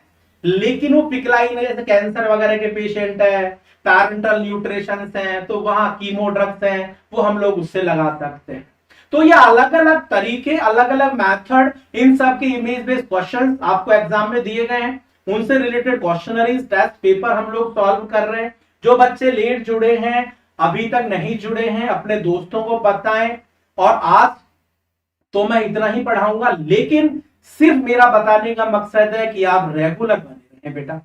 लेकिन वो पिक लाइन है, जैसे कैंसर वगैरह के पेशेंट है, पैरेंटल न्यूट्रिशन है, तो वहां कीमो ड्रग्स हैं, वो हम लोग उससे लगा सकते हैं। तो ये अलग अलग तरीके, अलग अलग मेथड, इन सब के इमेज बेस्ड क्वेश्चंस आपको एग्जाम में दिए गए हैं। उनसे रिलेटेड क्वेश्चनरीज टेस्ट पेपर हम लोग सॉल्व कर रहे हैं। जो बच्चे लेट जुड़े हैं, अभी तक नहीं जुड़े हैं, अपने दोस्तों को बताएं। और आज तो मैं इतना ही पढ़ाऊंगा, लेकिन सिर्फ मेरा बताने का मकसद है कि आप रेगुलर बने रहें बेटा।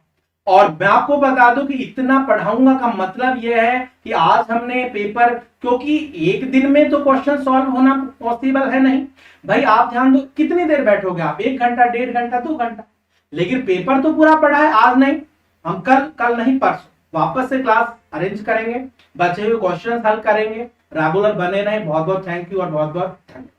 और मैं आपको बता दूं कि इतना पढ़ाऊंगा का मतलब यह है कि आज हमने पेपर, क्योंकि एक दिन में तो क्वेश्चन सॉल्व होना पॉसिबल है नहीं भाई। आप ध्यान दो, कितनी देर बैठोगे आप? 1 घंटा, 1.5 घंटा, 2 घंटा, लेकिन पेपर तो पूरा पढ़ा है। आज नहीं, हम कल नहीं परसों वापस से क्लास अरेंज करेंगे, बचे हुए क्वेश्चन हल करेंगे। रेगुलर बने रहें। बहुत बहुत थैंक यू और बहुत बहुत धन्यवाद।